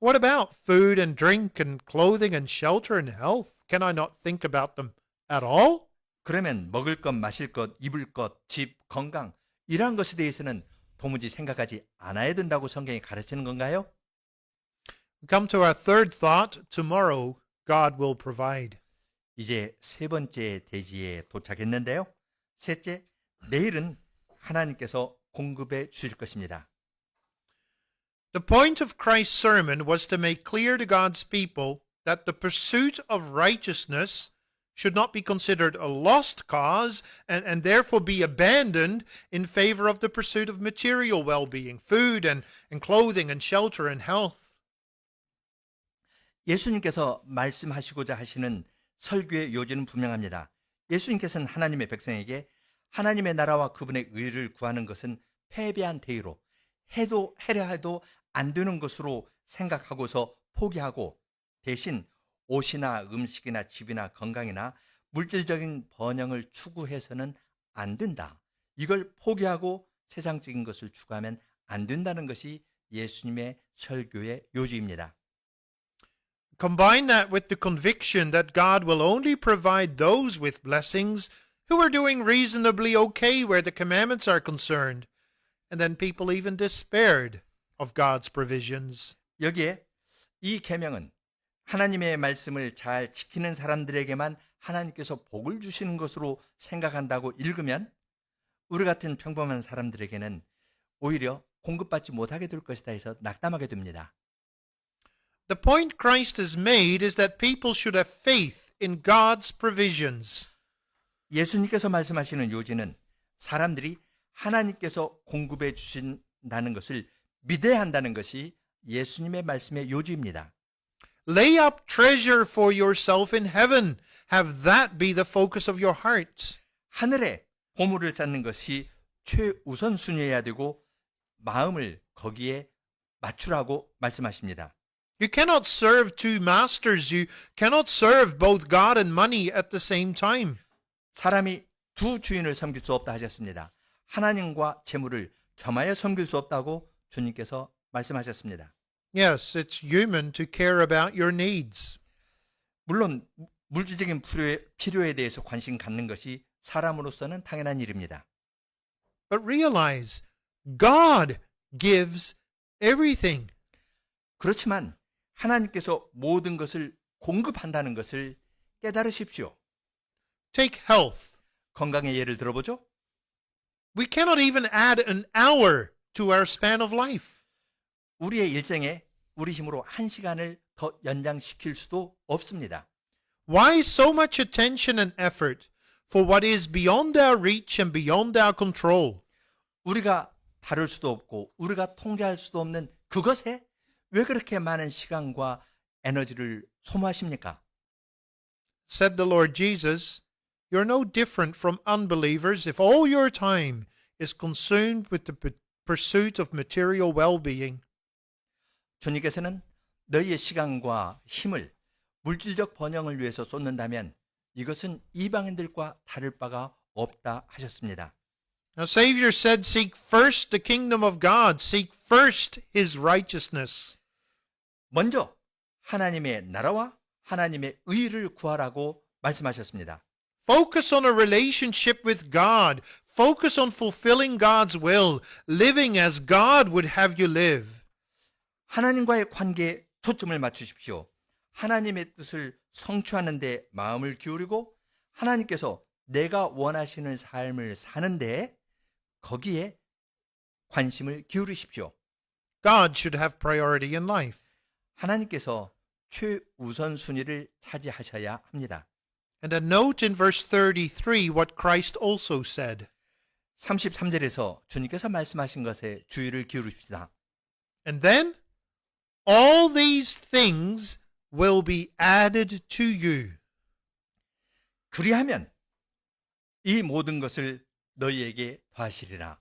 What about food and drink and clothing and shelter and health? Can I not think about them at all? 그러면 먹을 것, 마실 것, 입을 것, 집, 건강 이러한 것에 대해서는 도무지 생각하지 않아야 된다고 성경이 가르치는 건가요? We come to our third thought. Tomorrow, God will provide. 이제 세 번째 대지에 도착했는데요. 셋째, 내일은 하나님께서 공급해 주실 것입니다. The point of Christ's sermon was to make clear to God's people that the pursuit of righteousness should not be considered a lost cause and therefore be abandoned in favor of the pursuit of material well-being, food and clothing and shelter and health. 예수님께서 말씀하시고자 하시는 설교의 요지는 분명합니다. 예수님께서는 하나님의 백성에게 하나님의 나라와 그분의 의를 구하는 것은 패배한 대의로 해려 해도 안 되는 것으로 생각하고서 포기하고 대신 옷이나 음식이나 집이나 건강이나 물질적인 번영을 추구해서는 안 된다. 이걸 포기하고 세상적인 것을 추구하면 안 된다는 것이 예수님의 설교의 요지입니다. combine that with the conviction that God will only provide those with blessings who are doing reasonably okay where the commandments are concerned. And then people even despaired of God's provisions. 여기에 이 계명은 하나님의 말씀을 잘 지키는 사람들에게만 하나님께서 복을 주시는 것으로 생각한다고 읽으면 우리 같은 평범한 사람들에게는 오히려 공급받지 못하게 될 것이다 해서 낙담하게 됩니다. The point Christ has made is that people should have faith in God's provisions. 예수님께서 말씀하시는 요지는 사람들이 하나님께서 공급해 주신다는 것을 믿어야 한다는 것이 예수님의 말씀의 요지입니다. Lay up treasure for yourself in heaven. Have that be the focus of your heart. 하늘에 보물을 쌓는 것이 최우선순위여야 되고 마음을 거기에 맞추라고 말씀하십니다. You cannot serve two masters. You cannot serve both God and money at the same time. 사람이 두 주인을 섬길 수 없다 하셨습니다. 하나님과 재물을 겸하여 섬길 수 없다고 주님께서 말씀하셨습니다. Yes, it's human to care about your needs. 물론 물질적인 필요에 대해서 관심 갖는 것이 사람으로서는 당연한 일입니다. But realize God gives everything. 그렇지만 하나님께서 모든 것을 공급한다는 것을 깨달으십시오. Take health. 건강의 예를 들어보죠. We cannot even add an hour to our span of life. 우리의 일생에 우리 힘으로 1시간을 더 연장시킬 수도 없습니다. Why so much attention and effort for what is beyond our reach and beyond our control? 우리가 다룰 수도 없고 우리가 통제할 수도 없는 그것에 왜 그렇게 많은 시간과 에너지를 소모하십니까? Said the Lord Jesus, you're no different from unbelievers if all your time is consumed with the pursuit of material well-being. 주님께서는 너희의 시간과 힘을 물질적 번영을 위해서 쏟는다면 이것은 이방인들과 다를 바가 없다 하셨습니다. Now, Savior said, seek first the kingdom of God. Seek first His righteousness. 먼저 하나님의 나라와 하나님의 의를 구하라고 말씀하셨습니다. Focus on a relationship with God. Focus on fulfilling God's will, living as God would have you live. 하나님과의 관계에 초점을 맞추십시오. 하나님의 뜻을 성취하는 데 마음을 기울이고 하나님께서 내가 원하시는 삶을 사는데 거기에 관심을 기울이십시오. God should have priority in life. 하나님께서 최우선순위를 차지하셔야 합니다. And a note in verse 33 what Christ also said. 33절에서 주님께서 말씀하신 것에 주의를 기울입시다. And then all these things will be added to you. 그리하면 이 모든 것을 너희에게 더하시리라.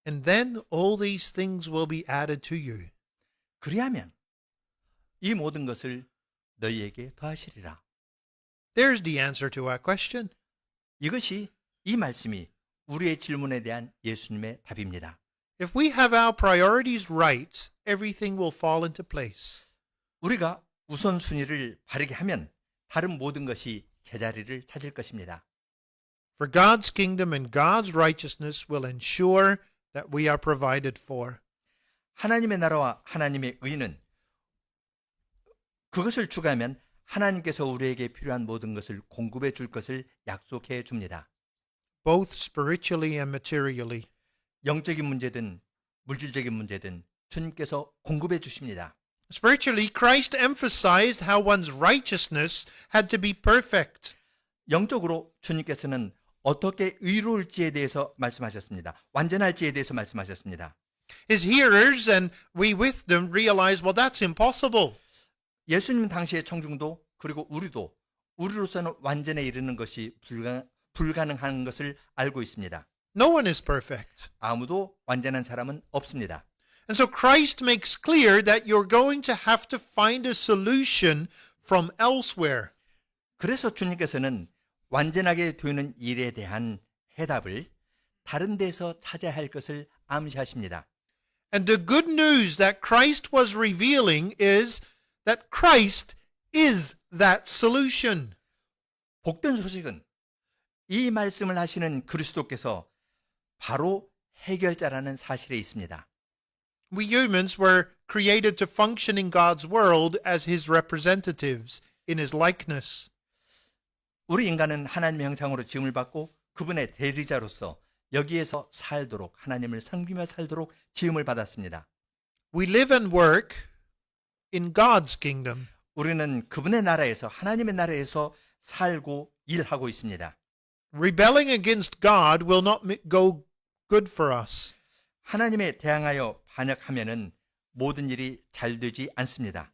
And then all these things will be added to you. 그리하면 이 모든 것을 너희에게 더하시리라. There's the answer to our question. 이것이 이 말씀이 우리의 질문에 대한 예수님의 답입니다. If we have our priorities right, everything will fall into place. 우리가 우선순위를 바르게 하면 다른 모든 것이 제자리를 찾을 것입니다. For God's kingdom and God's righteousness will ensure that we are provided for. 하나님의 나라와 하나님의 의는 그것을 추구하면 하나님께서 우리에게 필요한 모든 것을 공급해 줄 것을 약속해 줍니다. Both spiritually and materially. 영적인 문제든 물질적인 문제든 주님께서 공급해 주십니다. Spiritually, Christ emphasized how one's righteousness had to be perfect. 영적으로 주님께서는 어떻게 의로울지에 대해서 말씀하셨습니다. 완전할지에 대해서 말씀하셨습니다. His hearers and we with them realized, well, that's impossible. 예수님 당시의 청중도 그리고 우리로서는 완전에 이르는 것이 불가능한 것을 알고 있습니다. No one is perfect. 아무도 완전한 사람은 없습니다. And so Christ makes clear that you're going to have to find a solution from elsewhere. 그래서 주님께서는 완전하게 되는 일에 대한 해답을 다른 데서 찾아야 할 것을 암시하십니다. And the good news that Christ was revealing is that Christ is that solution. 복된 소식은 이 말씀을 하시는 그리스도께서 바로 해결자라는 사실에 있습니다. We humans were created to function in God's world as his representatives in his likeness. 우리 인간은 하나님의 형상으로 지음을 받고 그분의 대리자로서 여기에서 살도록 하나님을 섬기며 살도록 지음을 받았습니다. We live and work in God's kingdom. 우리는 그분의 나라에서 하나님의 나라에서 살고 일하고 있습니다. Rebelling against God will not go good for us. 하나님에 대항하여 반역하면은 모든 일이 잘 되지 않습니다.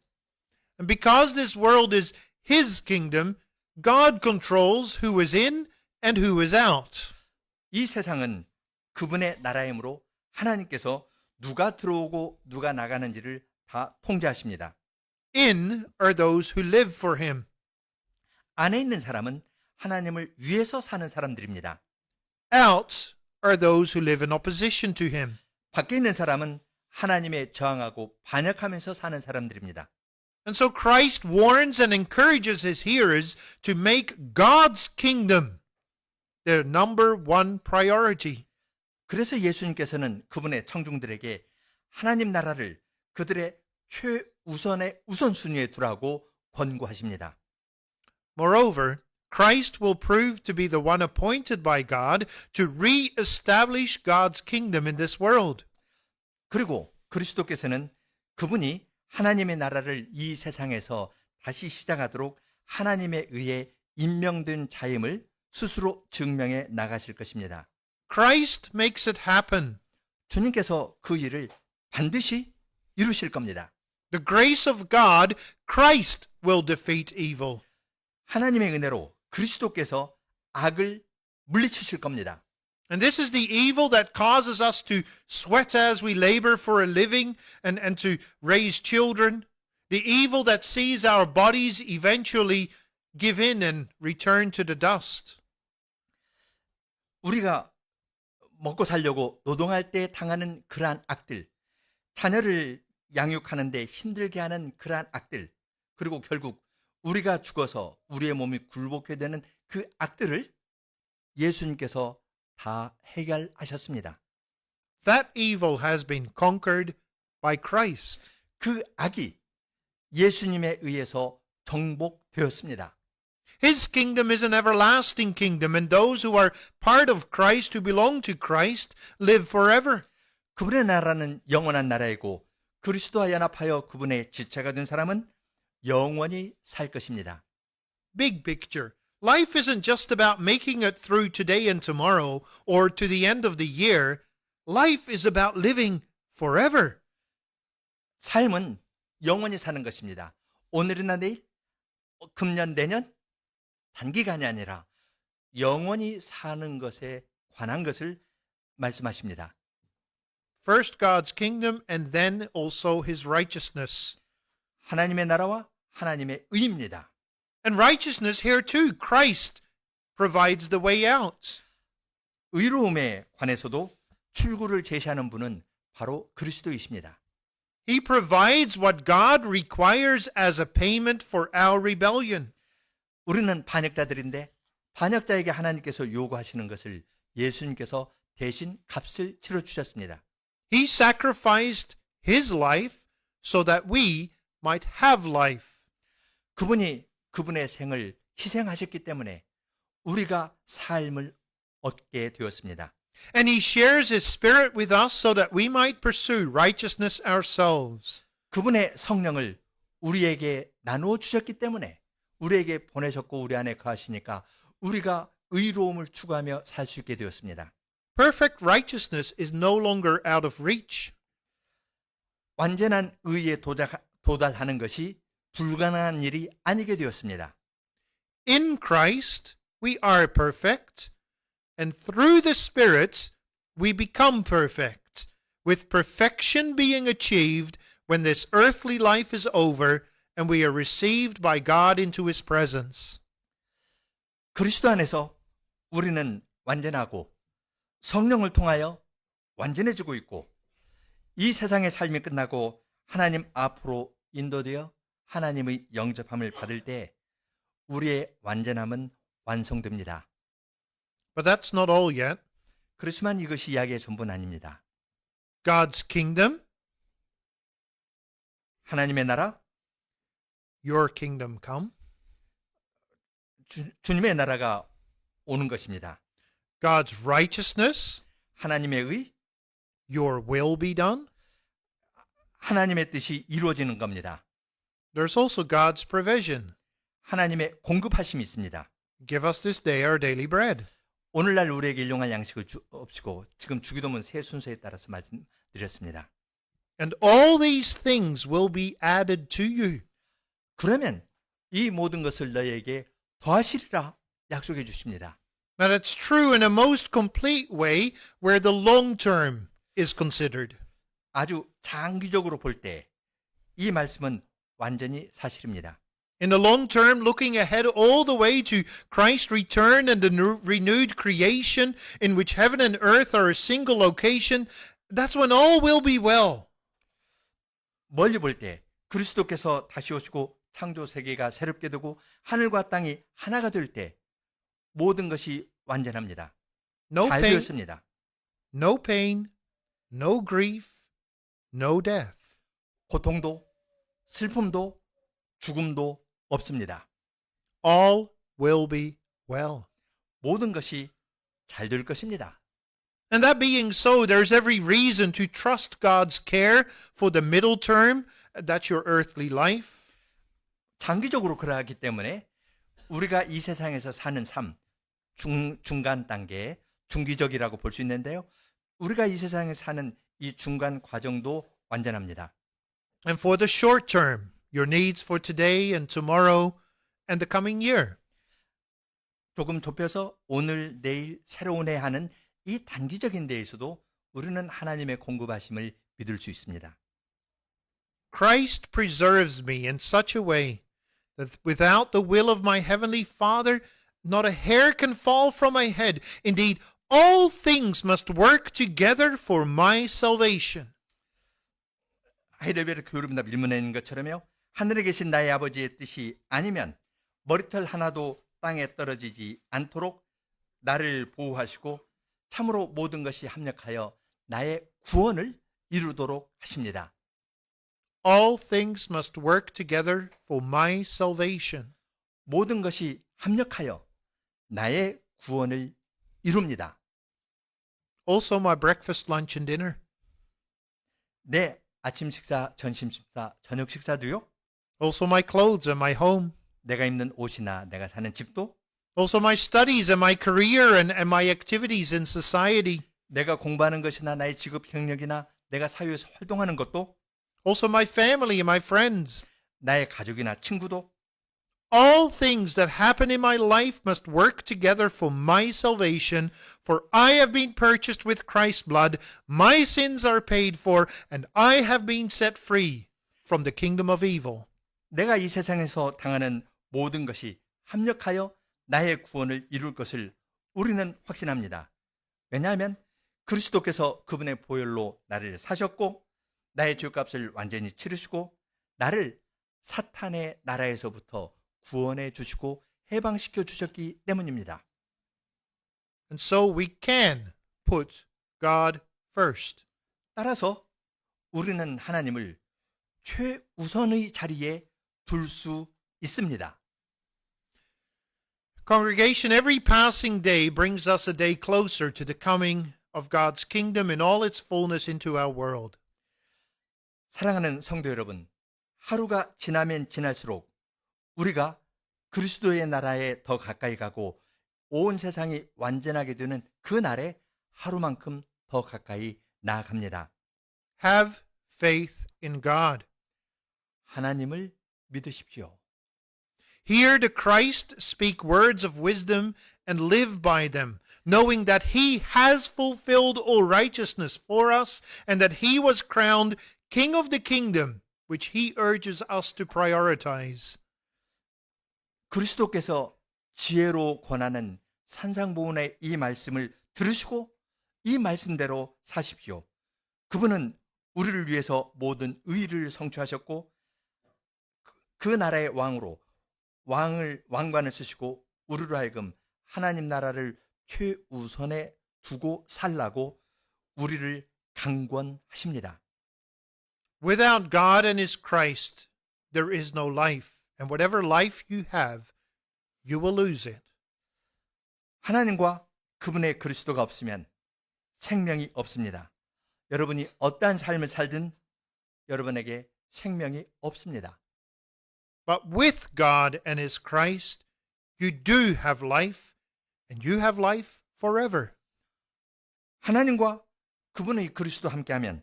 And because this world is his kingdom, God controls who is in and who is out. 이 세상은 그분의 나라이므로 하나님께서 누가 들어오고 누가 나가는지를 다 통제하십니다. In are those who live for him. 안에 있는 사람은 하나님을 위해서 사는 사람들입니다. Out are those who live in opposition to him. 밖에 있는 사람은 하나님에 저항하고 반역하면서 사는 사람들입니다. And so Christ warns and encourages his hearers to make God's kingdom their number one priority. 그래서 예수님께서는 그분의 청중들에게 하나님 나라를 그들의 최우선의 우선순위에 두라고 권고하십니다. Moreover, Christ will prove to be the one appointed by God to re-establish God's kingdom in this world. 그리고 그리스도께서는 그분이 하나님의 나라를 이 세상에서 다시 시작하도록 하나님에 의해 임명된 자임을 스스로 증명해 나가실 것입니다. Christ makes it happen. 주님께서 그 일을 반드시 이루실 겁니다. The grace of God, Christ will defeat evil. 하나님의 은혜로 그리스도께서 악을 물리치실 겁니다. And this is the evil that causes us to sweat as we labor for a living and to raise children. The evil that sees our bodies eventually give in and return to the dust. 우리가 먹고 살려고 노동할 때 당하는 그러한 악들, 자녀를 양육하는데 힘들게 하는 그러한 악들, 그리고 결국 우리가 죽어서 우리의 몸이 굴복해 되는 그 악들을 예수님께서 다 해결하셨습니다. That evil has been conquered by Christ. 그 악이 예수님에 의해서 정복되었습니다. His kingdom is an everlasting kingdom, and those who are part of Christ, who belong to Christ, live forever. 그분의 나라는 영원한 나라이고 그리스도와 연합하여 그분의 지체가 된 사람은 영원히 살 것입니다. Big picture. Life isn't just about making it through today and tomorrow or to the end of the year. Life is about living forever. 삶은 영원히 사는 것입니다. 오늘이나 내일, 금년, 내년, 단기간이 아니라 영원히 사는 것에 관한 것을 말씀하십니다. First God's kingdom and then also his righteousness. 하나님의 나라와 하나님의 의입니다. And righteousness here too, Christ provides the way out. 의로움에 관해서도 출구를 제시하는 분은 바로 그리스도이십니다. He provides what God requires as a payment for our rebellion. 우리는 반역자들인데 반역자에게 하나님께서 요구하시는 것을 예수님께서 대신 값을 치러 주셨습니다. He sacrificed his life so that we might have life. 그분이 그분의 생을 희생하셨기 때문에 우리가 삶을 얻게 되었습니다. And he shares his spirit with us so that we might pursue righteousness ourselves. 그분의 성령을 우리에게 나누어 주셨기 때문에 우리에게 보내셨고 우리 안에 거하시니까 우리가 의로움을 추구하며 살 수 있게 되었습니다. Perfect righteousness is no longer out of reach. 완전한 의에 도달하는 것이 불가능한 일이 아니게 되었습니다. In Christ, we are perfect, and through the Spirit, we become perfect, with perfection being achieved when this earthly life is over and we are received by God into his presence. 그리스도 안에서 우리는 완전하고 성령을 통하여 완전해지고 있고 이 세상의 삶이 끝나고 하나님 앞으로 인도되어 하나님의 영접함을 받을 때 우리의 완전함은 완성됩니다. But that's not all yet. 그렇지만 이것이 이야기의 전부는 아닙니다. God's kingdom, 하나님의 나라, your kingdom come. 주님의 나라가 오는 것입니다. God's righteousness, 하나님의 의, your will be done. 하나님의 뜻이 이루어지는 겁니다. There's also God's provision. 하나님의 공급하심이 있습니다. Give us this day our daily bread. 오늘날 우리에게 일용할 양식을 주옵시고 지금 주기도문 세 순서에 따라서 말씀드렸습니다. And all these things will be added to you. 그러면 이 모든 것을 너희에게 더하시리라 약속해 주십니다. Now that's true in a most complete way where the long term is considered. 아주 장기적으로 볼 때 이 말씀은 완전히 사실입니다. In the long term, looking ahead all the way to Christ's return and the renewed creation in which heaven and earth are a single location, that's when all will be well. 멀리 볼 때 그리스도께서 다시 오시고 창조 세계가 새롭게 되고 하늘과 땅이 하나가 될 때 모든 것이 완전합니다. No 잘 pain, 되었습니다. no pain, no grief, no death. 고통도 슬픔도 죽음도 없습니다. All will be well. 모든 것이 잘 될 것입니다. And that being so, there's every reason to trust God's care for the middle term, that's your earthly life. 장기적으로 그러하기 때문에 우리가 이 세상에서 사는 삶, 중간 단계, 중기적이라고 볼 수 있는데요. 우리가 이 세상에 사는 이 중간 과정도 완전합니다. And for the short term, your needs for today and tomorrow and the coming year. 조금 좁혀서 오늘, 내일, 새로운 해 하는 이 단기적인 데에서도 우리는 하나님의 공급하심을 믿을 수 있습니다. Christ preserves me in such a way that without the will of my heavenly Father, not a hair can fall from my head. Indeed, all things must work together for my salvation. 하이델베르 교류문답 일문에 있는 것처럼요. 하늘에 계신 나의 아버지의 뜻이 아니면 머리털 하나도 땅에 떨어지지 않도록 나를 보호하시고 참으로 모든 것이 합력하여 나의 구원을 이루도록 하십니다. All things must work together for my salvation. 모든 것이 합력하여 나의 구원을 이룹니다. Also my breakfast, lunch, and dinner. 내 아침 식사, 점심 식사, 저녁 식사도요. Also my clothes and my home. 내가 입는 옷이나 내가 사는 집도, Also my studies and my career and my activities in society. 내가 공부하는 것이나 나의 직업 경력이나 내가 사회에서 활동하는 것도, Also my family and my friends. 나의 가족이나 친구도, All things that happen in my life must work together for my salvation, for I have been purchased with Christ's blood, my sins are paid for, and I have been set free from the kingdom of evil. 내가 이 세상에서 당하는 모든 것이 합력하여 나의 구원을 이룰 것을 우리는 확신합니다. 왜냐하면 그리스도께서 그분의 보혈로 나를 사셨고 나의 죄값을 완전히 치르시고 나를 사탄의 나라에서부터 구원해 주시고 해방시켜 주셨기 때문입니다. And so we can put God first. 따라서 우리는 하나님을 최우선의 자리에 둘 수 있습니다. Congregation, every passing day brings us a day closer to the coming of God's kingdom in all its fullness into our world. 사랑하는 성도 여러분, 하루가 지나면 지날수록 우리가 그리스도의 나라에 더 가까이 가고 온 세상이 완전하게 되는 그 날에 하루만큼 더 가까이 나아갑니다. Have faith in God. 하나님을 믿으십시오. Hear the Christ speak words of wisdom and live by them, knowing that he has fulfilled all righteousness for us and that he was crowned King of the kingdom, which he urges us to prioritize. 그리스도께서 지혜로 권하는 산상보훈의 이 말씀을 들으시고 이 말씀대로 사십시오. 그분은 우리를 위해서 모든 의를 성취하셨고 그 나라의 왕으로 왕관을 쓰시고 우리로 하여금 하나님 나라를 최우선에 두고 살라고 우리를 강권하십니다. Without God and His Christ, there is no life. And whatever life you have, you will lose it. 하나님과 그분의 그리스도가 없으면 생명이 없습니다. 여러분이 어떠한 삶을 살든 여러분에게 생명이 없습니다. But with God and His Christ, you do have life, and you have life forever. 하나님과 그분의 그리스도 함께하면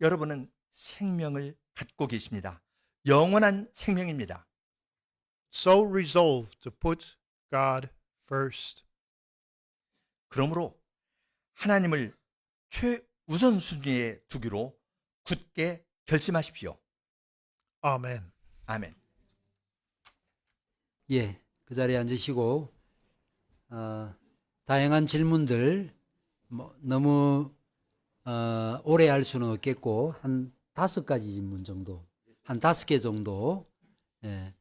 여러분은 생명을 갖고 계십니다. 영원한 생명입니다. So resolve to put God first. 그러므로 하나님을 최우선 순위에 두기로 굳게 결심하십시오. Amen. 아멘. 예, 그 자리에 앉으시고 다양한 질문들 너무 오래 할 수는 없겠고 한 5가지 질문 정도, 한 5개 정도, 예,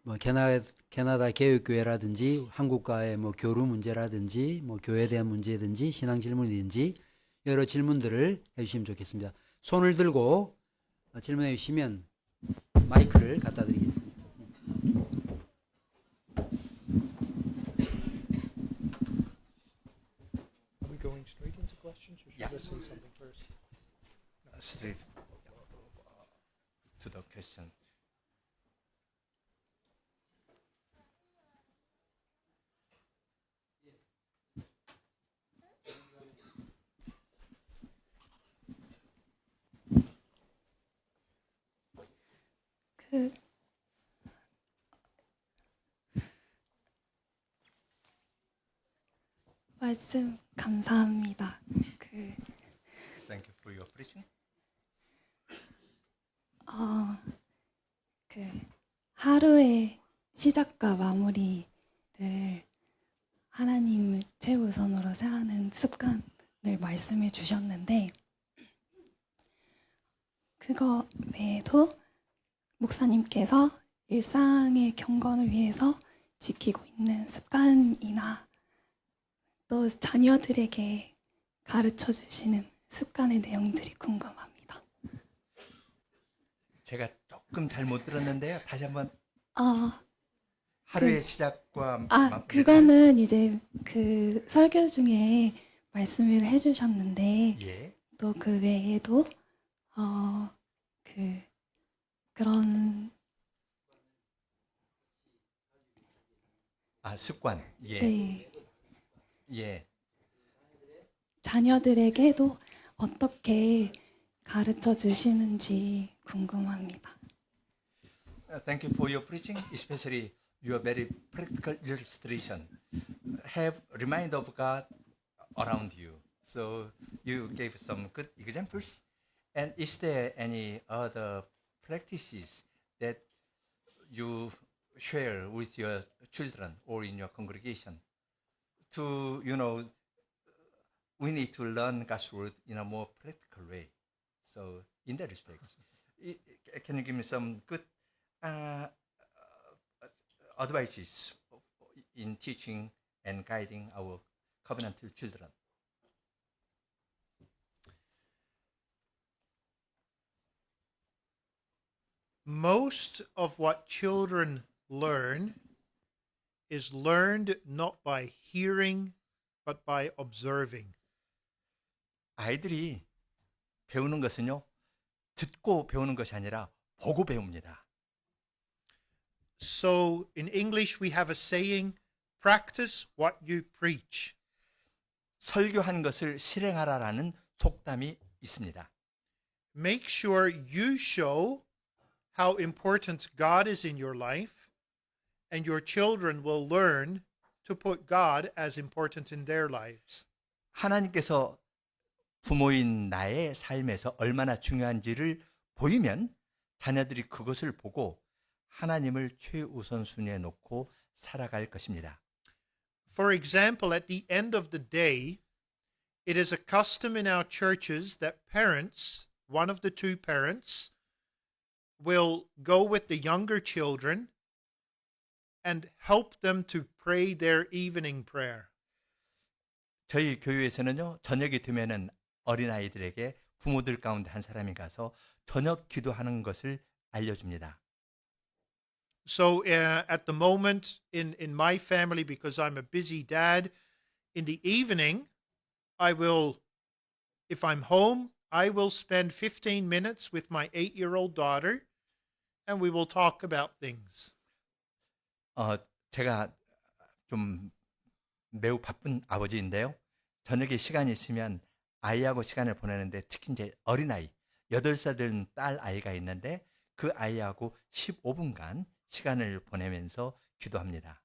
뭐 캐나다 개혁교회라든지 한국과의 뭐 교류 문제라든지 뭐 교회에 대한 문제든지 신앙 질문이든지 여러 질문들을 해주시면 좋겠습니다. 손을 들고 질문해 주시면 마이크를 갖다 드리겠습니다. Are we going straight into questions, or should Yeah. I say something first? Straight to the question. 그 말씀 감사합니다. Thank you for your preaching. 하루의 시작과 마무리를 하나님을 최우선으로 생각하는 습관을 말씀해 주셨는데 그거 외에도 목사님께서 일상의 경건을 위해서 지키고 있는 습관이나 또 자녀들에게 가르쳐 주시는 습관의 내용들이 궁금합니다. 제가 조금 잘못 들었는데요. 다시 한번 어, 하루의 시작과 그거는 이제 그 설교 중에 말씀을 해주셨는데 예. 또 그 외에도 그런 습관. 예. 네, 예. 자녀들에게도 어떻게 가르쳐 주시는지 궁금합니다. Thank you for your preaching, especially your very practical illustration. Have remind of God around you. So you gave some good examples. And is there any other practices that you share with your children or in your congregation to, we need to learn God's word in a more practical way. So in that respect, can you give me some good advices in teaching and guiding our covenantal children? Most of what children learn is learned not by hearing, but by observing. 아이들이 배우는 것은요, 듣고 배우는 것이 아니라 보고 배웁니다. So in English, we have a saying, practice what you preach. 설교한 것을 실행하라라는 속담이 있습니다. Make sure you show how important God is in your life, and your children will learn to put God as important in their lives. 하나님께서 부모인 나의 삶에서 얼마나 중요한지를 보이면 자녀들이 그것을 보고 하나님을 최우선순위에 놓고 살아갈 것입니다. For example, at the end of the day, it is a custom in our churches that parents, one of the two parents, will go with the younger children and help them to pray their evening prayer. 저희 교회에서는요, 저녁이 되면은 어린아이들에게 부모들 가운데 한 사람이 가서 저녁 기도하는 것을 알려줍니다. So at the moment in my family, because I'm a busy dad, in the evening, I will, if I'm home, I will spend 15 minutes with my 8-year-old daughter, and we will talk about things. 제가 좀 매우 바쁜 아버지인데요. 저녁에 시간이 있으면 아이하고 시간을 보내는데 특히 이제 어린아이, 8살 된 딸 아이가 있는데 그 아이하고 15분간 시간을 보내면서 기도합니다.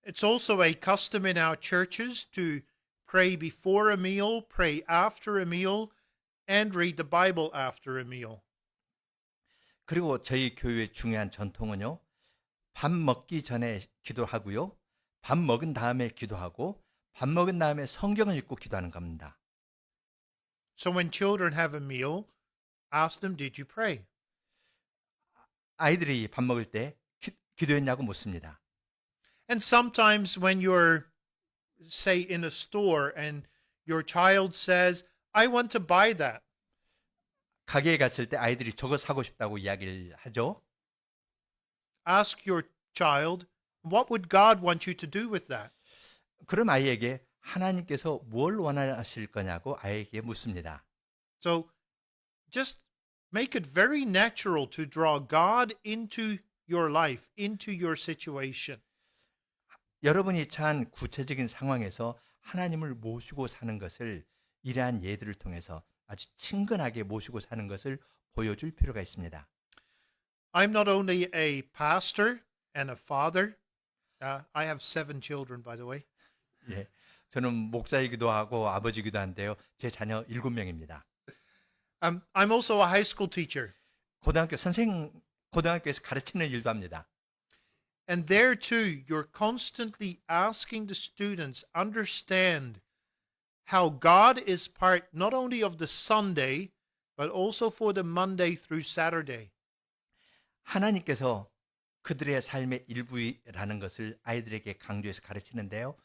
It's also a custom in our churches to pray before a meal, pray after a meal, and read the Bible after a meal. 그리고 저희 교회의 중요한 전통은요. 밥 먹기 전에 기도하고요. 밥 먹은 다음에 기도하고 밥 먹은 다음에 성경을 읽고 기도하는 겁니다. So when children have a meal, ask them, did you pray? 아이들이 밥 먹을 때 기도했냐고 묻습니다. And sometimes when you're, say, in a store and your child says, I want to buy that. 가게에 갔을 때 아이들이 저거 사고 싶다고 이야기를 하죠. Ask your child, what would God want you to do with that? 그럼 아이에게 하나님께서 뭘 원하실 거냐고 아이에게 묻습니다. So just make it very natural to draw God into your life, into your situation. 여러분이 처한 구체적인 상황에서 하나님을 모시고 사는 것을 이러한 예들을 통해서 아주 친근하게 모시고 사는 것을 보여줄 필요가 있습니다. I'm not only a pastor and a father. I have 7 children, by the way. 예, 저는 목사이기도 하고 아버지이기도 한데요. 제 자녀 7명입니다. I'm also a high school teacher. 고등학교에서 가르치는 일도 합니다. And there too, you're constantly asking the students understand how God is part not only of the Sunday, but also for the Monday through Saturday. 하나님께서 그들의 삶의 일부라는 것을 아이들에게 강조해서 가르치는데요.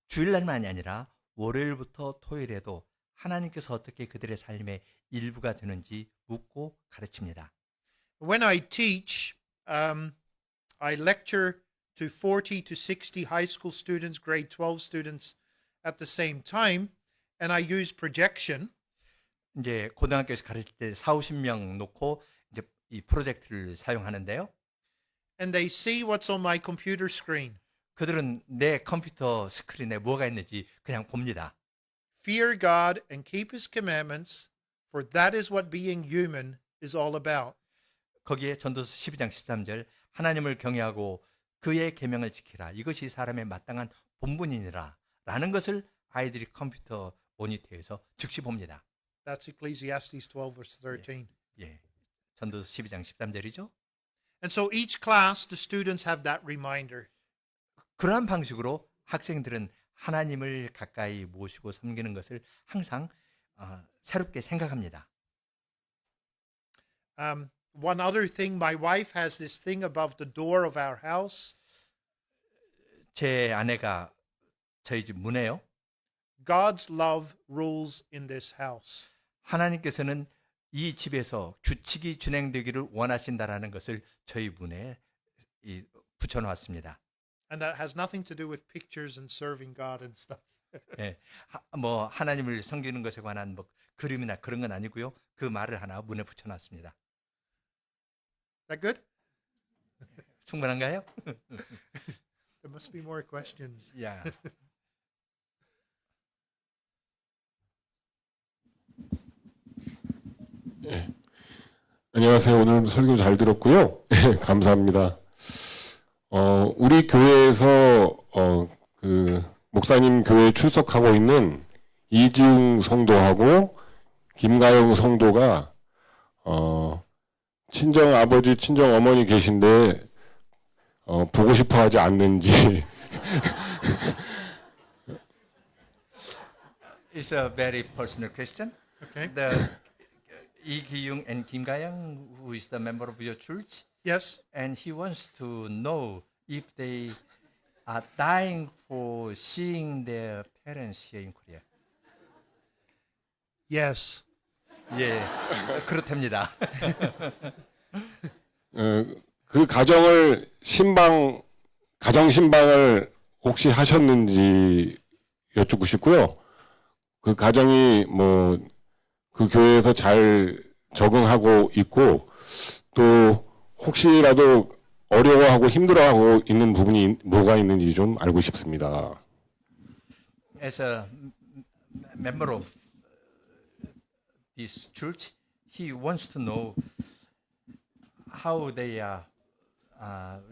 주일날만이 아니라 월요일부터 토요일에도 하나님께서 어떻게 그들의 삶의 일부가 되는지 묻고 가르칩니다. When I teach, I lecture to 40 to 60 high school students, grade 12 students at the same time, and I use projection. 이제 고등학교에서 가르칠 때 40-50명 놓고 이제 이 프로젝트를 사용하는데요. And they see what's on my computer screen. 그들은 내 컴퓨터 스크린에 뭐가 있는지 그냥 봅니다. Fear God and keep his commandments, for that is what being human is all about. 거기에 전도서 12장 13절 하나님을 경외하고 그의 계명을 지키라. 이것이 사람의 마땅한 본분이니라. 라는 것을 아이들이 컴퓨터 모니터에서 즉시 봅니다. That's Ecclesiastes 12 verse 13. 예, 전도서 12장 13절이죠. And so each class, the students have that reminder. 그러한 방식으로 학생들은 하나님을 가까이 모시고 섬기는 것을 항상 새롭게 생각합니다. One other thing, my wife has this thing above the door of our house. 제 아내가 저희 집 문에요. God's love rules in this house. 하나님께서는 이 집에서 규칙이 진행되기를 원하신다라는 것을 저희 문에 붙여놓았습니다. And that has nothing to do with pictures and serving God and stuff. 예, 뭐 하나님을 섬기는 것에 관한 뭐 그림이나 그런 건 아니고요. 그 말을 하나 문에 붙여놨습니다. That good? 충분한가요? There must be more questions. 야. 네. 안녕하세요. 오늘 설교 잘 들었고요. 감사합니다. 우리 교회에서 그 목사님 교회에 출석하고 있는 이지웅 성도하고 김가영 성도가 친정 아버지, 친정 어머니 계신데 보고 싶어 하지 않는지. It's a very personal question. Okay. Lee Ki-young and Kim Ga-young, who is the member of your church, Yes. and he wants to know if they are dying for seeing their parents here in Korea. Yes. 예, 그렇답니다. 그 가정을 가정 신방을 혹시 하셨는지 여쭙고 싶고요. 그 가정이 뭐 그 교회에서 잘 적응하고 있고 또 혹시라도 어려워하고 힘들어하고 있는 부분이 뭐가 있는지 좀 알고 싶습니다. As a member of this church, he wants to know how they are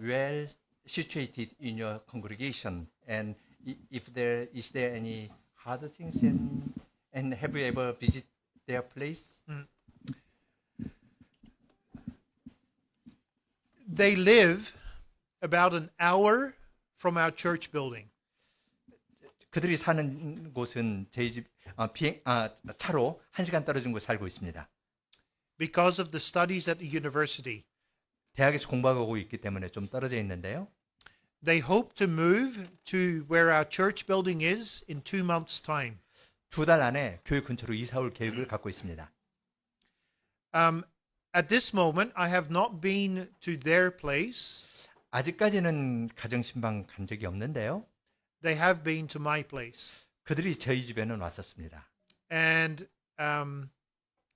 well situated in your congregation, and if there is any hard things, and have you ever visited their place? They live about an hour from our church building. 그들이 사는 곳은 저희 집 차로 1시간 떨어진 곳에 살고 있습니다. Because of the studies at the university. 대학에서 공부하고 있기 때문에 좀 떨어져 있는데요. They hope to move to where our church building is in 2 months' time. 2달 안에 교회 근처로 이사 올 계획을 갖고 있습니다. At this moment, I have not been to their place. 아직까지는 가정신방 간 적이 없는데요. They have been to my place. 그들이 저희 집에는 왔었습니다. And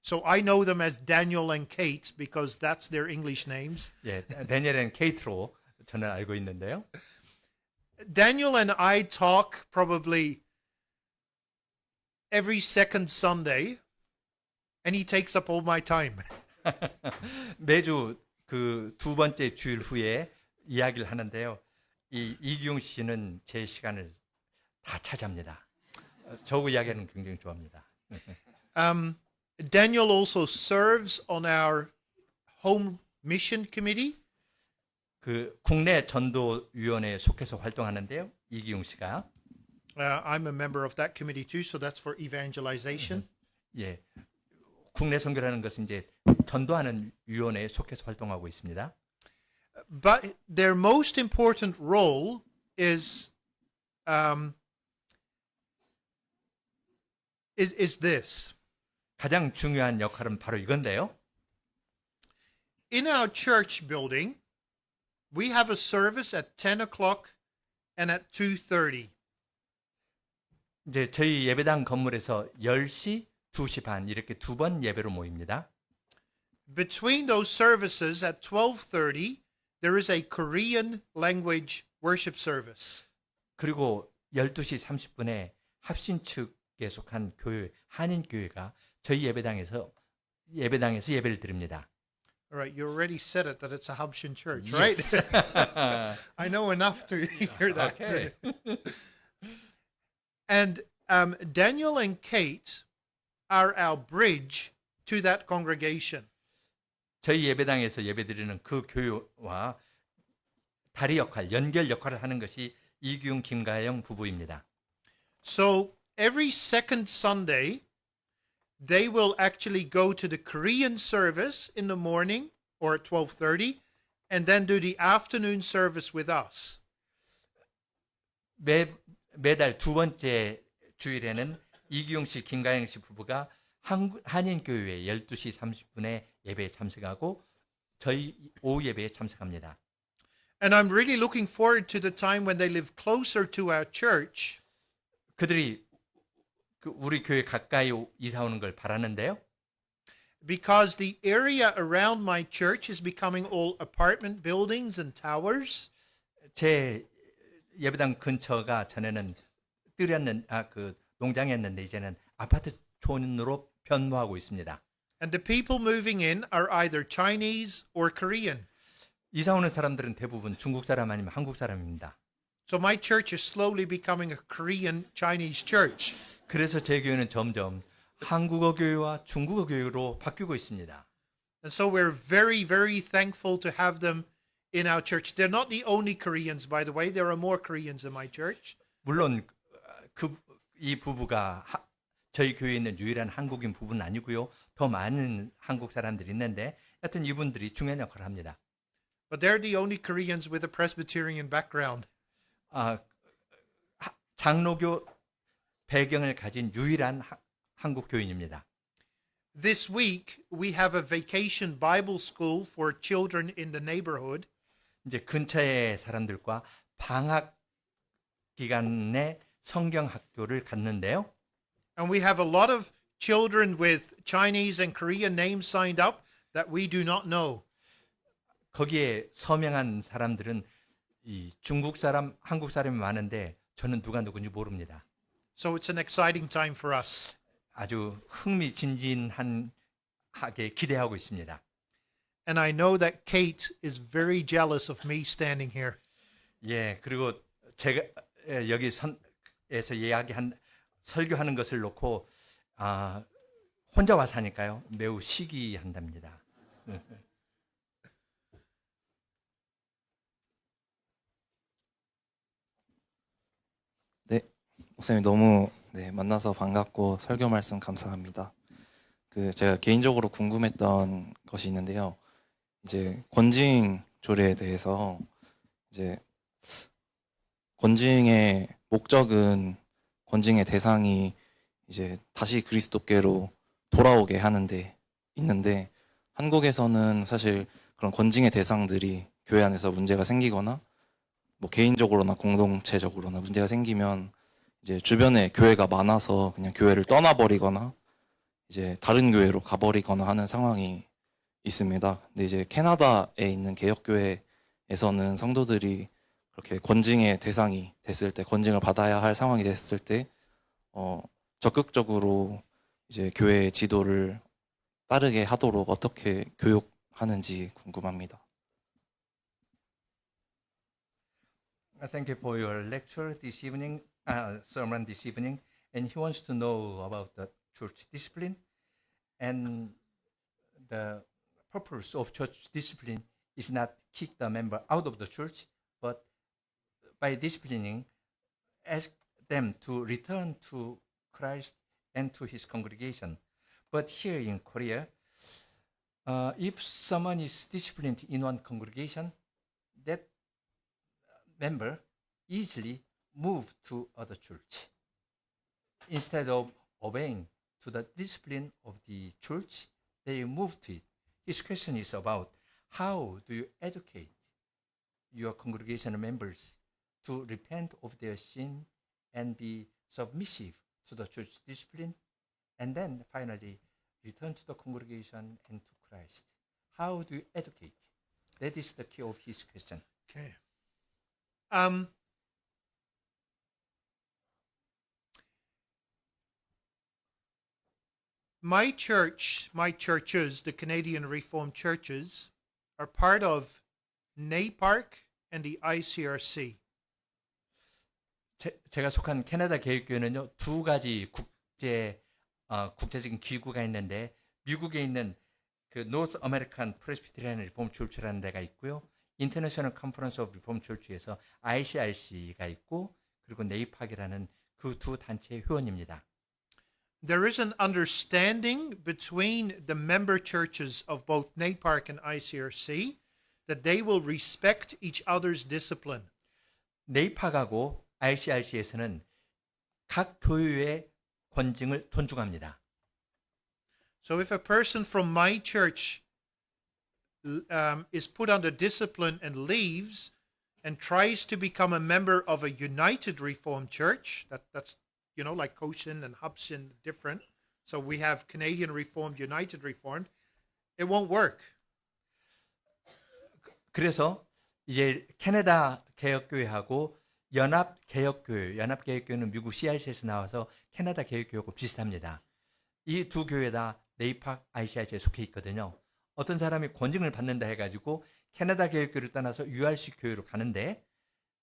so I know them as Daniel and Kate because that's their English names. 예, 데니엘 앤 케이트로 저는 알고 있는데요. Daniel and I talk probably every second Sunday, and he takes up all my time. 매주 그 두 번째 주일 후에 이야기를 하는데요. 이기용 씨는 제 시간을 다 차지합니다. 저하고 이야기하는 거 굉장히 좋아합니다. Daniel also serves on our home mission committee. 그 국내 전도 위원회에 속해서 활동하는데요. 이기용 씨가 I'm a member of that committee too, so that's for evangelization. 예. 국내 선교라는 것은 이제 전도하는 위원회에 속해서 활동하고 있습니다. But their most important role is this. 가장 중요한 역할은 바로 이건데요. In our church building, we have a service at 10 o'clock and at 2:30. 이제 저희 예배당 건물에서 10시, 2시 반 이렇게 두 번 예배로 모입니다. Between those services at 12:30, there is a Korean language worship service. 그리고 12시 30분에 합신 측에 속한 교회, 한인교회가 저희 예배당에서 예배를 드립니다. All right, you already said it that it's a Habshin church, right? I know enough to hear that. Okay. And Daniel and Kate are our bridge to that congregation. 저희 예배당에서 예배드리는 그 교회와 다리 역할, 연결 역할을 하는 것이 이규용 김가영 부부입니다. So every second Sunday, they will actually go to the Korean service in the morning or at 12:30 and then do the afternoon service with us. 매달 두 번째 주일에는 이기용 씨, 김가영 씨 부부가 한인교회 12시 30분에 예배에 참석하고 저희 오후 예배에 참석합니다. And I'm really looking forward to the time when they live closer to our church. 그들이 우리 교회 가까이 이사 오는 걸 바라는데요. Because the area around my church is becoming all apartment buildings and towers. 제 예배당 근처가 전에는 그 농장이었는데 이제는 아파트 촌으로 변모하고 있습니다. And the people moving in are either Chinese or Korean. 이사 오는 사람들은 대부분 중국 사람 아니면 한국 사람입니다. So my church is slowly becoming a Korean Chinese church. 그래서 제 교회는 점점 한국어 교회와 중국어 교회로 바뀌고 있습니다. And so we're very, very thankful to have them in our church. They're not the only Koreans, by the way. There are more Koreans in my church. 물론 이 부부가 저희 교회에 있는 유일한 한국인 부부는 아니고요. 더 많은 한국 사람들이 있는데 하여튼 이분들이 중요한 역할을 합니다. But they're the only Koreans with a Presbyterian background. 아, 장로교 배경을 가진 유일한 한국 교인입니다. This week, we have a vacation Bible school for children in the neighborhood. 이제 근처의 사람들과 방학 기간에 성경 학교를 갔는데요. And we have a lot of children with Chinese and Korean names signed up that we do not know. 거기에 서명한 사람들은 이 중국 사람, 한국 사람이 많은데 저는 누가 누군지 모릅니다. So it's an exciting time for us. 아주 흥미진진하게 기대하고 있습니다. And I know that Kate is very jealous of me standing here. 예, 그리고 제가 여기 에서 설교하는 것을 놓고 혼자 와서 하니까요. 매우 시기한답니다. 네, 목사님 너무 만나서 반갑고 설교 말씀 감사합니다. 제가 개인적으로 궁금했던 것이 있는데요. 이제 권징 조례에 대해서 이제 권징의 목적은 권징의 대상이 이제 다시 그리스도께로 돌아오게 하는데 있는데 한국에서는 사실 그런 권징의 대상들이 교회 안에서 문제가 생기거나 뭐 개인적으로나 공동체적으로나 문제가 생기면 이제 주변에 교회가 많아서 그냥 교회를 떠나버리거나 이제 다른 교회로 가버리거나 하는 상황이 있습니다. 근데 이제 캐나다에 있는 개혁교회에서는 성도들이 그렇게 권징의 대상이 됐을 때, 권징을 받아야 할 상황이 됐을 때, 적극적으로 이제 교회의 지도를 따르게 하도록 어떻게 교육하는지 궁금합니다. Thank you for your lecture this evening, sermon this evening, and he wants to know about the church discipline, and the purpose of church discipline is not kick the member out of the church, but by disciplining, ask them to return to Christ and to his congregation. But here in Korea, if someone is disciplined in one congregation, that member easily move to other church. Instead of obeying to the discipline of the church, they move to it. His question is about how do you educate your congregation members to repent of their sin and be submissive to the church discipline, and then finally return to the congregation and to Christ. How do you educate? That is the key of his question. Okay. My churches, the Canadian Reformed churches, are part of NAPARC and the ICRC. 제가 속한 캐나다 개혁교회는요, 두 가지 국제적인 기구가 있는데 미국에 있는 그 North American Presbyterian Reformed Church라는 데가 있고요, International Conference of Reformed Church에서 ICRC가 있고, 그리고 네이팍이라는 그 두 단체의 회원입니다. There is an understanding between the member churches of both NAPARC and ICRC that they will respect each other's discipline. 네이팍하고 ICRC에서는 각 교회의 권징을 존중합니다. So if a person from my church is put under discipline and leaves and tries to become a member of a United Reformed Church, that's like Koshin and Hubshin different. So we have Canadian Reformed, United Reformed. It won't work. 그래서 이제 캐나다 개혁교회하고 연합개혁교회는 미국 CRC에서 나와서 캐나다 개혁교회하고 비슷합니다. 이 두 교회 다 네이팍, ICRC에 속해 있거든요. 어떤 사람이 권징을 받는다 해가지고 캐나다 개혁교회를 떠나서 URC 교회로 가는데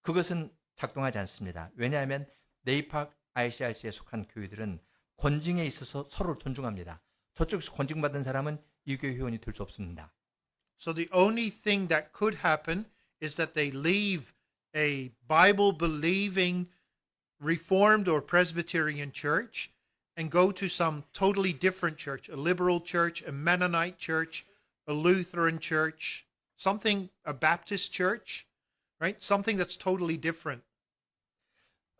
그것은 작동하지 않습니다. 왜냐하면 네이팍, ICRC에 속한 교회들은 권징에 있어서 서로를 존중합니다. 저쪽에서 권징받은 사람은 이 교회 회원이 될 수 없습니다. So the only thing that could happen is that they leave a Bible-believing Reformed or Presbyterian church and go to some totally different church, a liberal church, a Mennonite church, a Lutheran church, something, a Baptist church, right? Something that's totally different.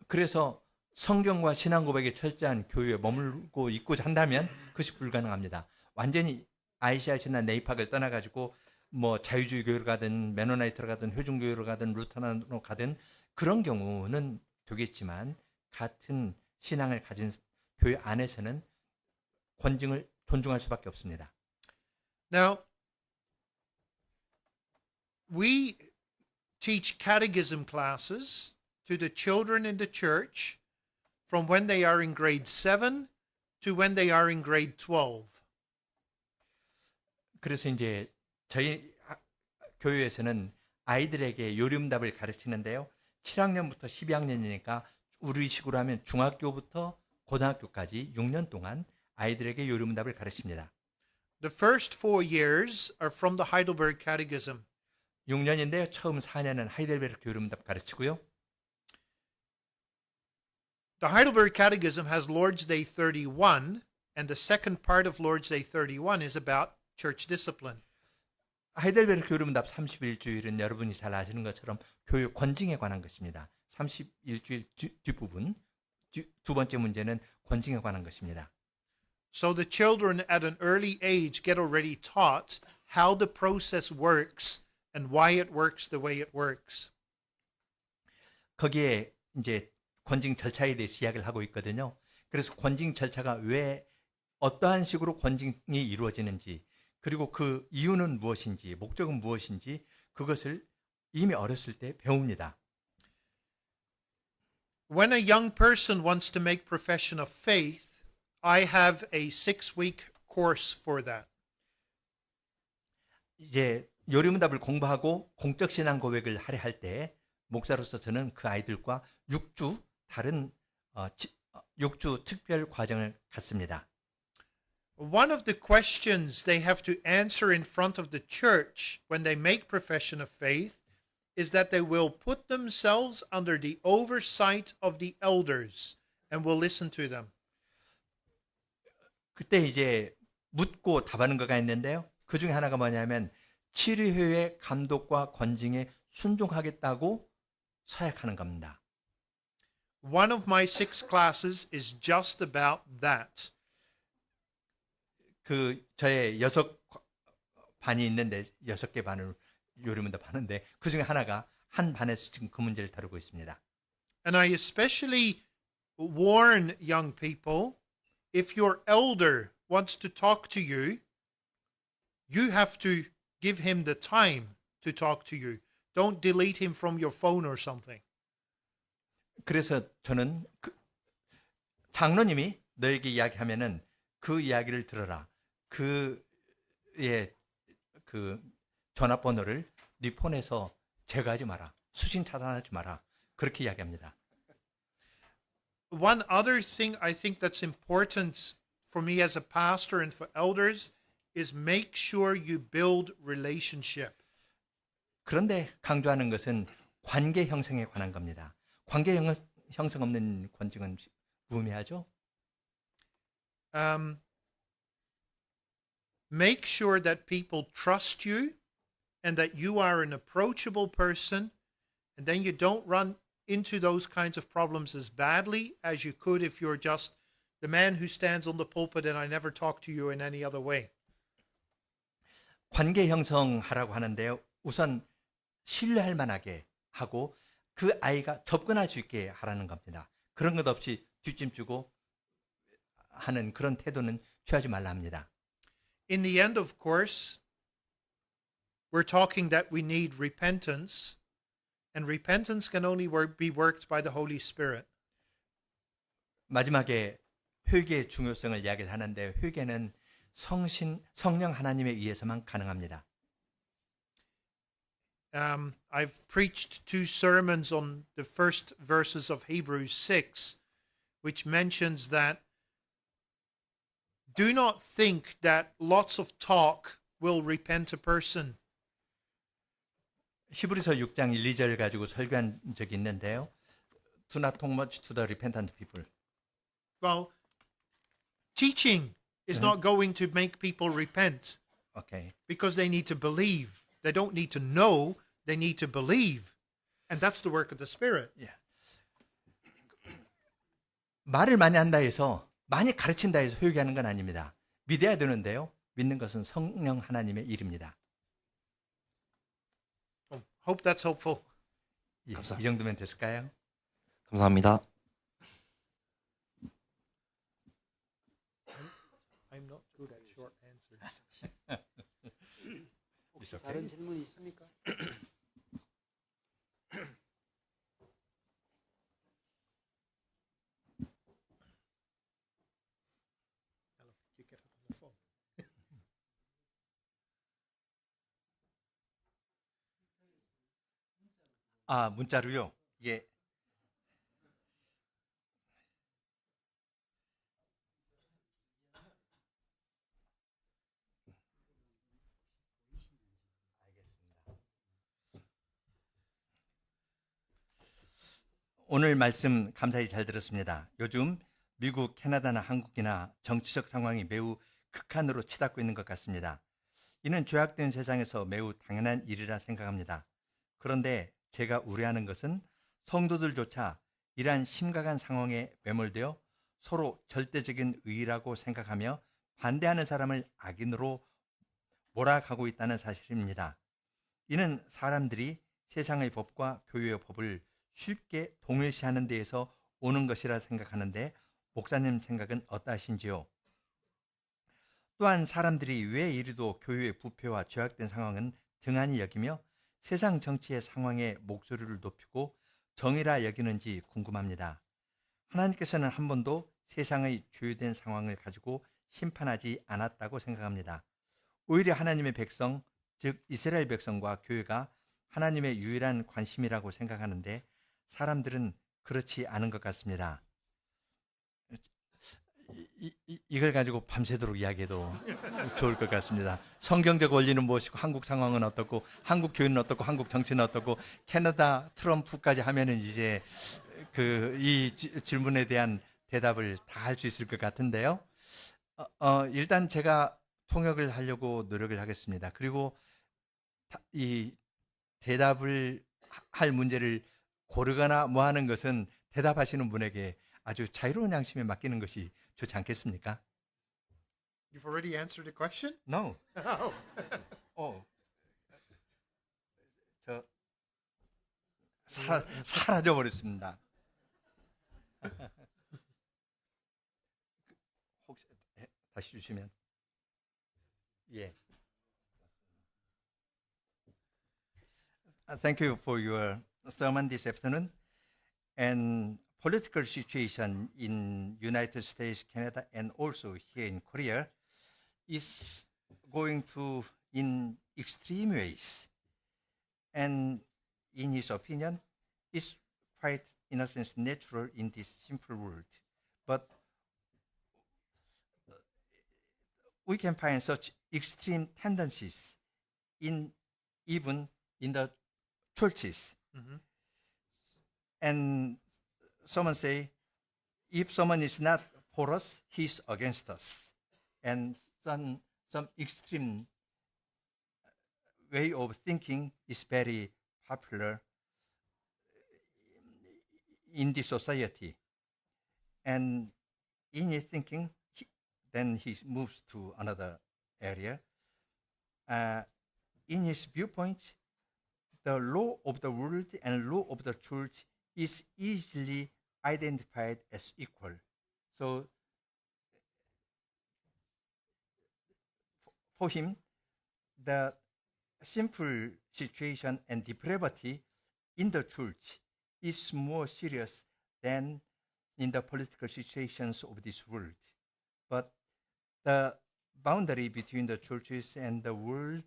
그래서 성경과 신앙 고백에 철저한 교회에 머물고 있고자 한다면 그것이 불가능합니다. 완전히 ICRC나 네이팍을 떠나가지고 뭐 자유주의 교회로 가든 메노나이트로 가든 회중교회로 가든 루터란으로 가든 그런 경우는 되겠지만 같은 신앙을 가진 교회 안에서는 권징을 존중할 수밖에 없습니다. Now, we teach catechism classes to the children in the church from when they are in grade 7 to when they are in grade 12. 그래서 이제 저희 교회에서는 아이들에게 요리응답을 가르치는데요. 7학년부터 12학년이니까 우리 식으로 하면 중학교부터 고등학교까지 6년 동안 아이들에게 요리응답을 가르칩니다. The first 4 years are from the Heidelberg Catechism. 6년인데요. 처음 4년은 하이델베르크 요리응답 가르치고요. The Heidelberg Catechism has Lord's Day 31, and the second part of Lord's Day 31 is about church discipline. 하이델베르크 요리응답 31주일은 여러분이 잘 아시는 것처럼 교회 권징에 관한 것입니다. 31주일 뒷부분, 두 번째 문제는 권징에 관한 것입니다. So the children at an early age get already taught how the process works and why it works the way it works. 거기에 이제 권징 절차에 대해서 이야기를 하고 있거든요. 그래서 권징 절차가 왜 어떠한 식으로 권징이 이루어지는지 그리고 그 이유는 무엇인지 목적은 무엇인지 그것을 이미 어렸을 때 배웁니다. When a young person wants to make profession of faith, I have a 6-week course for that. 이제 요리응답을 공부하고 공적 신앙 고백을 하려 할 때 목사로서 저는 그 아이들과 6주 다른 6주 특별 과정을 갖습니다. One of the questions they have to answer in front of the church when they make profession of faith is that they will put themselves under the oversight of the elders and will listen to them. 그때 이제 묻고 답하는 거가 있는데요. 그 중에 하나가 뭐냐면 치료회의 감독과 권징에 순종하겠다고 서약하는 겁니다. One of my 6 classes is just about that. 그 저의 6반이 있는데 6개 반을 요리문답 하는데 그 중에 하나가 한 반에서 지금 그 문제를 다루고 있습니다. And I especially warn young people, if your elder wants to talk to you, you have to give him the time to talk to you. Don't delete him from your phone or something. 그래서 저는 장로님이 너에게 이야기하면은 그 이야기를 들어라. 그의 그 전화번호를 네 폰에서 제거하지 마라. 수신 차단하지 마라. 그렇게 이야기합니다. One other thing I think that's important for me as a pastor and for elders is make sure you build relationship. 그런데 강조하는 것은 관계 형성에 관한 겁니다. 관계 형성 없는 권징은 무의미하죠. Make sure that people trust you and that you are an approachable person, and then you don't run into those kinds of problems as badly as you could if you're just the man who stands on the pulpit and I never talk to you in any other way. 관계 형성하라고 하는데요. 우선 신뢰할 만하게 하고 그 아이가 접근할 수 있게 하라는 겁니다. 그런 것 없이 뒷짐지고 하는 그런 태도는 취하지 말라 합니다. In the end, of course, we're talking that we need repentance, and repentance can only be worked by the Holy Spirit. 마지막에 회개의 중요성을 이야기를 하는데 회개는 성령 하나님에 의해서만 가능합니다. I've preached 2 sermons on the first verses of Hebrews 6, which mentions that do not think that lots of talk will repent a person. 히브리서 6장 1, 2절 가지고 설교한 적이 있는데요. Do not talk much to the repentant people. Well, Teaching is not going to make people repent 오케이. because they need to believe. They don't need to know, they need to believe. And that's the work of the Spirit. 말을 많이 한다 해서 많이 가르친다 해서 효육이 하는 건 아닙니다. 믿어야 되는데요. 믿는 것은 성령 하나님의 일입니다. Hope that's helpful. 예, 감사합니다. 이 정도면 됐을까요? 감사합니다. I'm not good at short answers. 혹시 다른 질문 있습니까? You get it on the phone. 아, 문자로요? 예. 오늘 말씀 감사히 잘 들었습니다. 요즘 미국, 캐나다나 한국이나 정치적 상황이 매우 극한으로 치닫고 있는 것 같습니다. 이는 조약된 세상에서 매우 당연한 일이라 생각합니다. 그런데 제가 우려하는 것은 성도들조차 이러한 심각한 상황에 매몰되어 서로 절대적인 의의라고 생각하며 반대하는 사람을 악인으로 몰아가고 있다는 사실입니다. 이는 사람들이 세상의 법과 교회의 법을 쉽게 동일시하는 데에서 오는 것이라 생각하는데 목사님 생각은 어떠하신지요? 또한 사람들이 왜 이리도 교회의 부패와 죄악된 상황은 등한히 여기며 세상 정치의 상황에 목소리를 높이고 정의라 여기는지 궁금합니다. 하나님께서는 한 번도 세상의 죄된 상황을 가지고 심판하지 않았다고 생각합니다. 오히려 하나님의 백성, 즉 이스라엘 백성과 교회가 하나님의 유일한 관심이라고 생각하는데 사람들은 그렇지 않은 것 같습니다. 이걸 가지고 밤새도록 이야기해도 좋을 것 같습니다. 성경적 원리는 무엇이고 한국 상황은 어떻고 한국 교회는 어떻고 한국 정치는 어떻고 캐나다 트럼프까지 하면은 이제 이 질문에 대한 대답을 다 할 수 있을 것 같은데요. 일단 제가 통역을 하려고 노력을 하겠습니다. 그리고 이 대답을 할 문제를 고르거나 뭐 하는 것은 대답하시는 분에게 아주 자유로운 양심에 맡기는 것이 좋지 않겠습니까? You've already answered the question? No. Oh. 저 사라져 버렸습니다. 혹시 다시 주시면 예. Thank you for your sermon this afternoon. And political situation in United States, Canada, and also here in Korea is going to in extreme ways. And in his opinion, it's quite, in a sense, natural in this simple world. But we can find such extreme tendencies even in the churches. Mhm. And someone say, if someone is not for us, he's against us. And some extreme way of thinking is very popular in the society. And in his thinking, then he moves to another area. In his viewpoint, the law of the world and law of the church is easily identified as equal. So for him, the simple situation and depravity in the church is more serious than in the political situations of this world. But the boundary between the churches and the world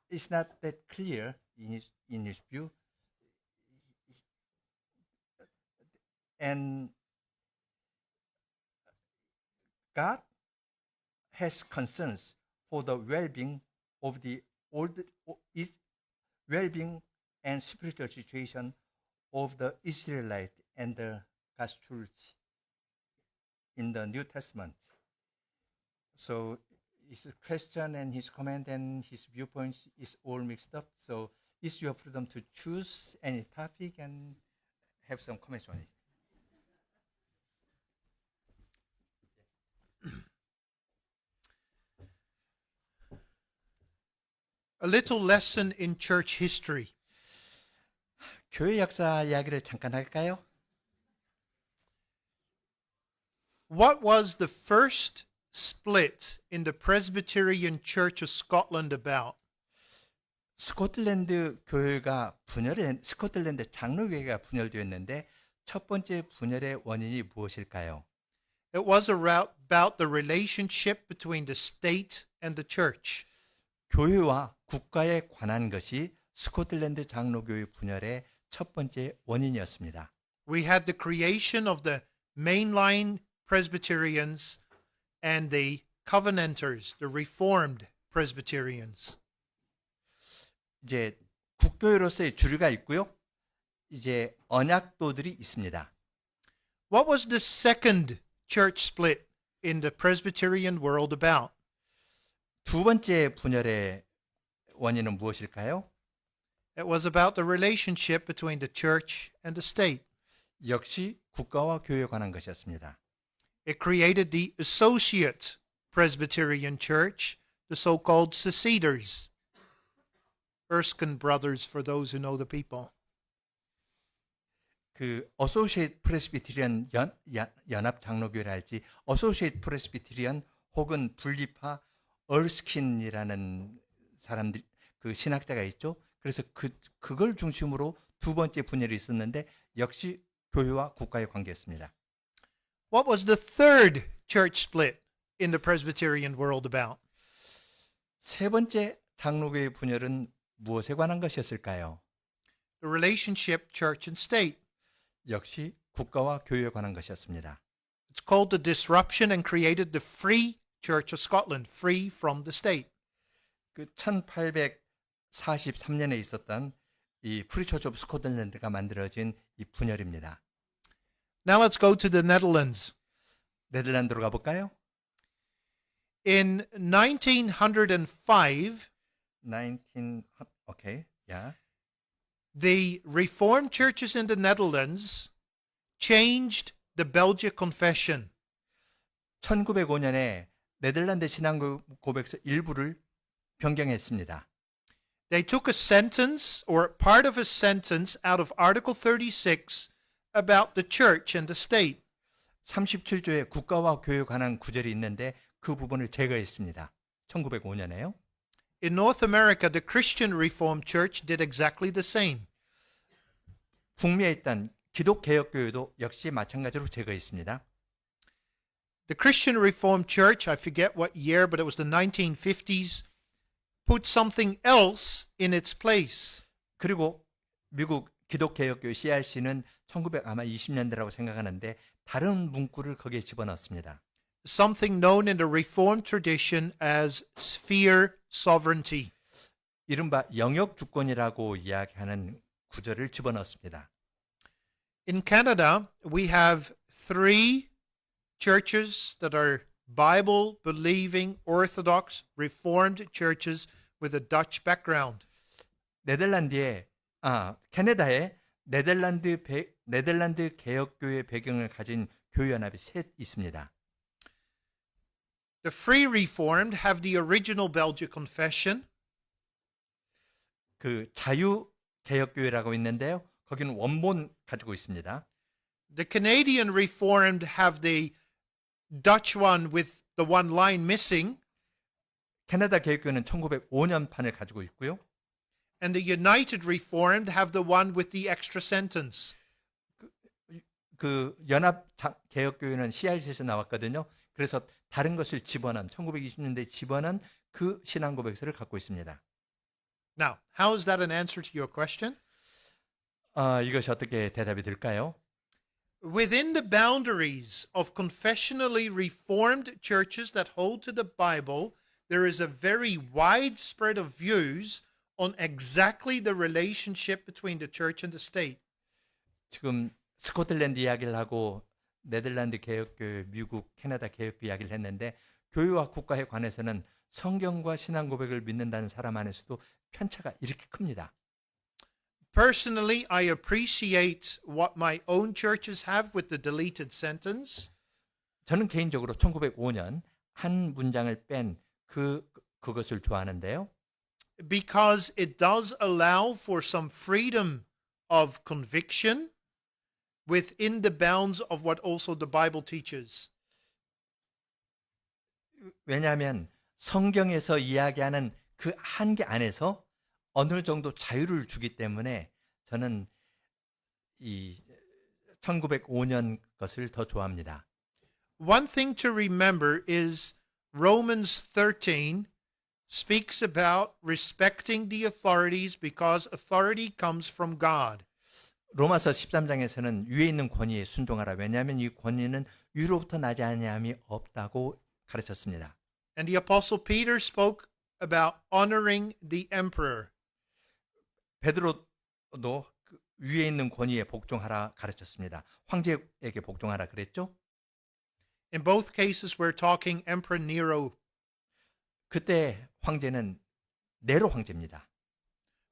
is not that clear in his view. And God has concerns for the well-being of the well-being and spiritual situation of the Israelite and the God's church in the New Testament. So his question and his comment and his viewpoints is all mixed up. So it's your freedom to choose any topic and have some comments on it. A little lesson in church history. 교회 역사 이야기를 잠깐 할까요? What was the first split in the Presbyterian Church of Scotland about? 스코틀랜드 교회가 스코틀랜드 장로교회가 분열되었는데 첫 번째 분열의 원인이 무엇일까요? It was about the relationship between the state and the church. 교회와 국가에 관한 것이 스코틀랜드 장로교회 분열의 첫 번째 원인이었습니다. We had the creation of the mainline Presbyterians and the Covenanters, the Reformed Presbyterians. 이제 국교회로서의 주류가 있고요. 이제 언약도들이 있습니다. What was the second church split in the Presbyterian world about? 두 번째 분열의 원인은 무엇일까요? It was about the relationship between the church and the state. 역시 국가와 교회에 관한 것이었습니다. It created the associate Presbyterian church, the so-called seceders. Erskine brothers for those who know the people. 그 어소시에이트 프레스비테리안 연합 장로교회를 알지 어소시에이트 프레스비테리안 혹은 분리파 얼스킨이라는 사람들 그 신학자가 있죠. 그래서 그걸 중심으로 두 번째 분열이 있었는데 역시 교회와 국가의 관계였습니다. What was the third church split in the Presbyterian world about? 세 번째 장로교회 분열은 무엇에 관한 것이었을까요? The relationship church and state. 역시 국가와 교회에 관한 것이었습니다. It's called the disruption and created the Free Church of Scotland, free from the state. 그 1843년에 있었던 이 프리 처치 오브 스코틀랜드가 만들어진 이 분열입니다. Now let's go to the Netherlands. 네덜란드로 가볼까요? In 1905, okay, yeah. the Reformed churches in the Netherlands changed the Belgian Confession. 1905년에 네덜란드 신앙 고백서 일부를 변경했습니다. They took a sentence or part of a sentence out of Article 36 about the church and the state. 37조에 국가와 교회에 관한 구절이 있는데 그 부분을 제거했습니다. 1905년에요. In North America, the Christian Reformed Church did exactly the same. 북미에 있던 기독개혁교회도 역시 마찬가지로 제거했습니다. The Christian Reformed Church, I forget what year, but it was the 1950s, put something else in its place. 그리고 미국 기독개혁교회 CRC는 1920년대라고 생각하는데 다른 문구를 거기에 집어넣었습니다. Something known in the Reformed tradition as sphere sovereignty. 이른바 영역 주권이라고 이야기하는 구절을 집어넣었습니다. In Canada, we have 3 churches that are Bible-believing, Orthodox, Reformed churches with a Dutch background. 캐나다에 네덜란드 개혁교회 배경을 가진 교회 연합이 셋 있습니다. The Free Reformed have the original Belgian Confession. 그 자유 개혁교회라고 있는데요. 거기는 원본 가지고 있습니다. The Canadian Reformed have the Dutch one with the one line missing. 캐나다 개혁교회는 1905년 판을 가지고 있고요. And the United Reformed have the one with the extra sentence. 그 연합 개혁교회는 CRC에서 나왔거든요. 그래서 다른 것을 집어넣은 1920년대에 집어넣은 그 신앙 고백서를 갖고 있습니다. Now, how is that an answer to your question? 이것이 어떻게 대답이 될까요? Within the boundaries of confessionally reformed churches that hold to the Bible, there is a very wide spread of views on exactly the relationship between the church and the state. 지금 스코틀랜드 이야기를 하고 네덜란드 개혁교회, 미국, 캐나다 개혁교회 이야기를 했는데 교회와 국가에 관해서는 성경과 신앙 고백을 믿는다는 사람 안에서도 편차가 이렇게 큽니다. Personally, I appreciate what my own churches have with the deleted sentence. 저는 개인적으로 1905년 한 문장을 뺀 그것을 좋아하는데요. Because it does allow for some freedom of conviction within the bounds of what also the Bible teaches. 왜냐하면 성경에서 이야기하는 그 한계 안에서 어느 정도 자유를 주기 때문에 저는 이 1905년 것을 더 좋아합니다. One thing to remember is Romans 13 speaks about respecting the authorities because authority comes from God. 로마서 13장에서는 위에 있는 권위에 순종하라. 왜냐하면 이 권위는 위로부터 나지 아니함이 없다고 가르쳤습니다. And the Apostle Peter spoke about honoring the emperor. 베드로도 그 위에 있는 권위에 복종하라 가르쳤습니다. 황제에게 복종하라 그랬죠? In both cases, we're talking Emperor Nero. 그때 황제는 네로 황제입니다.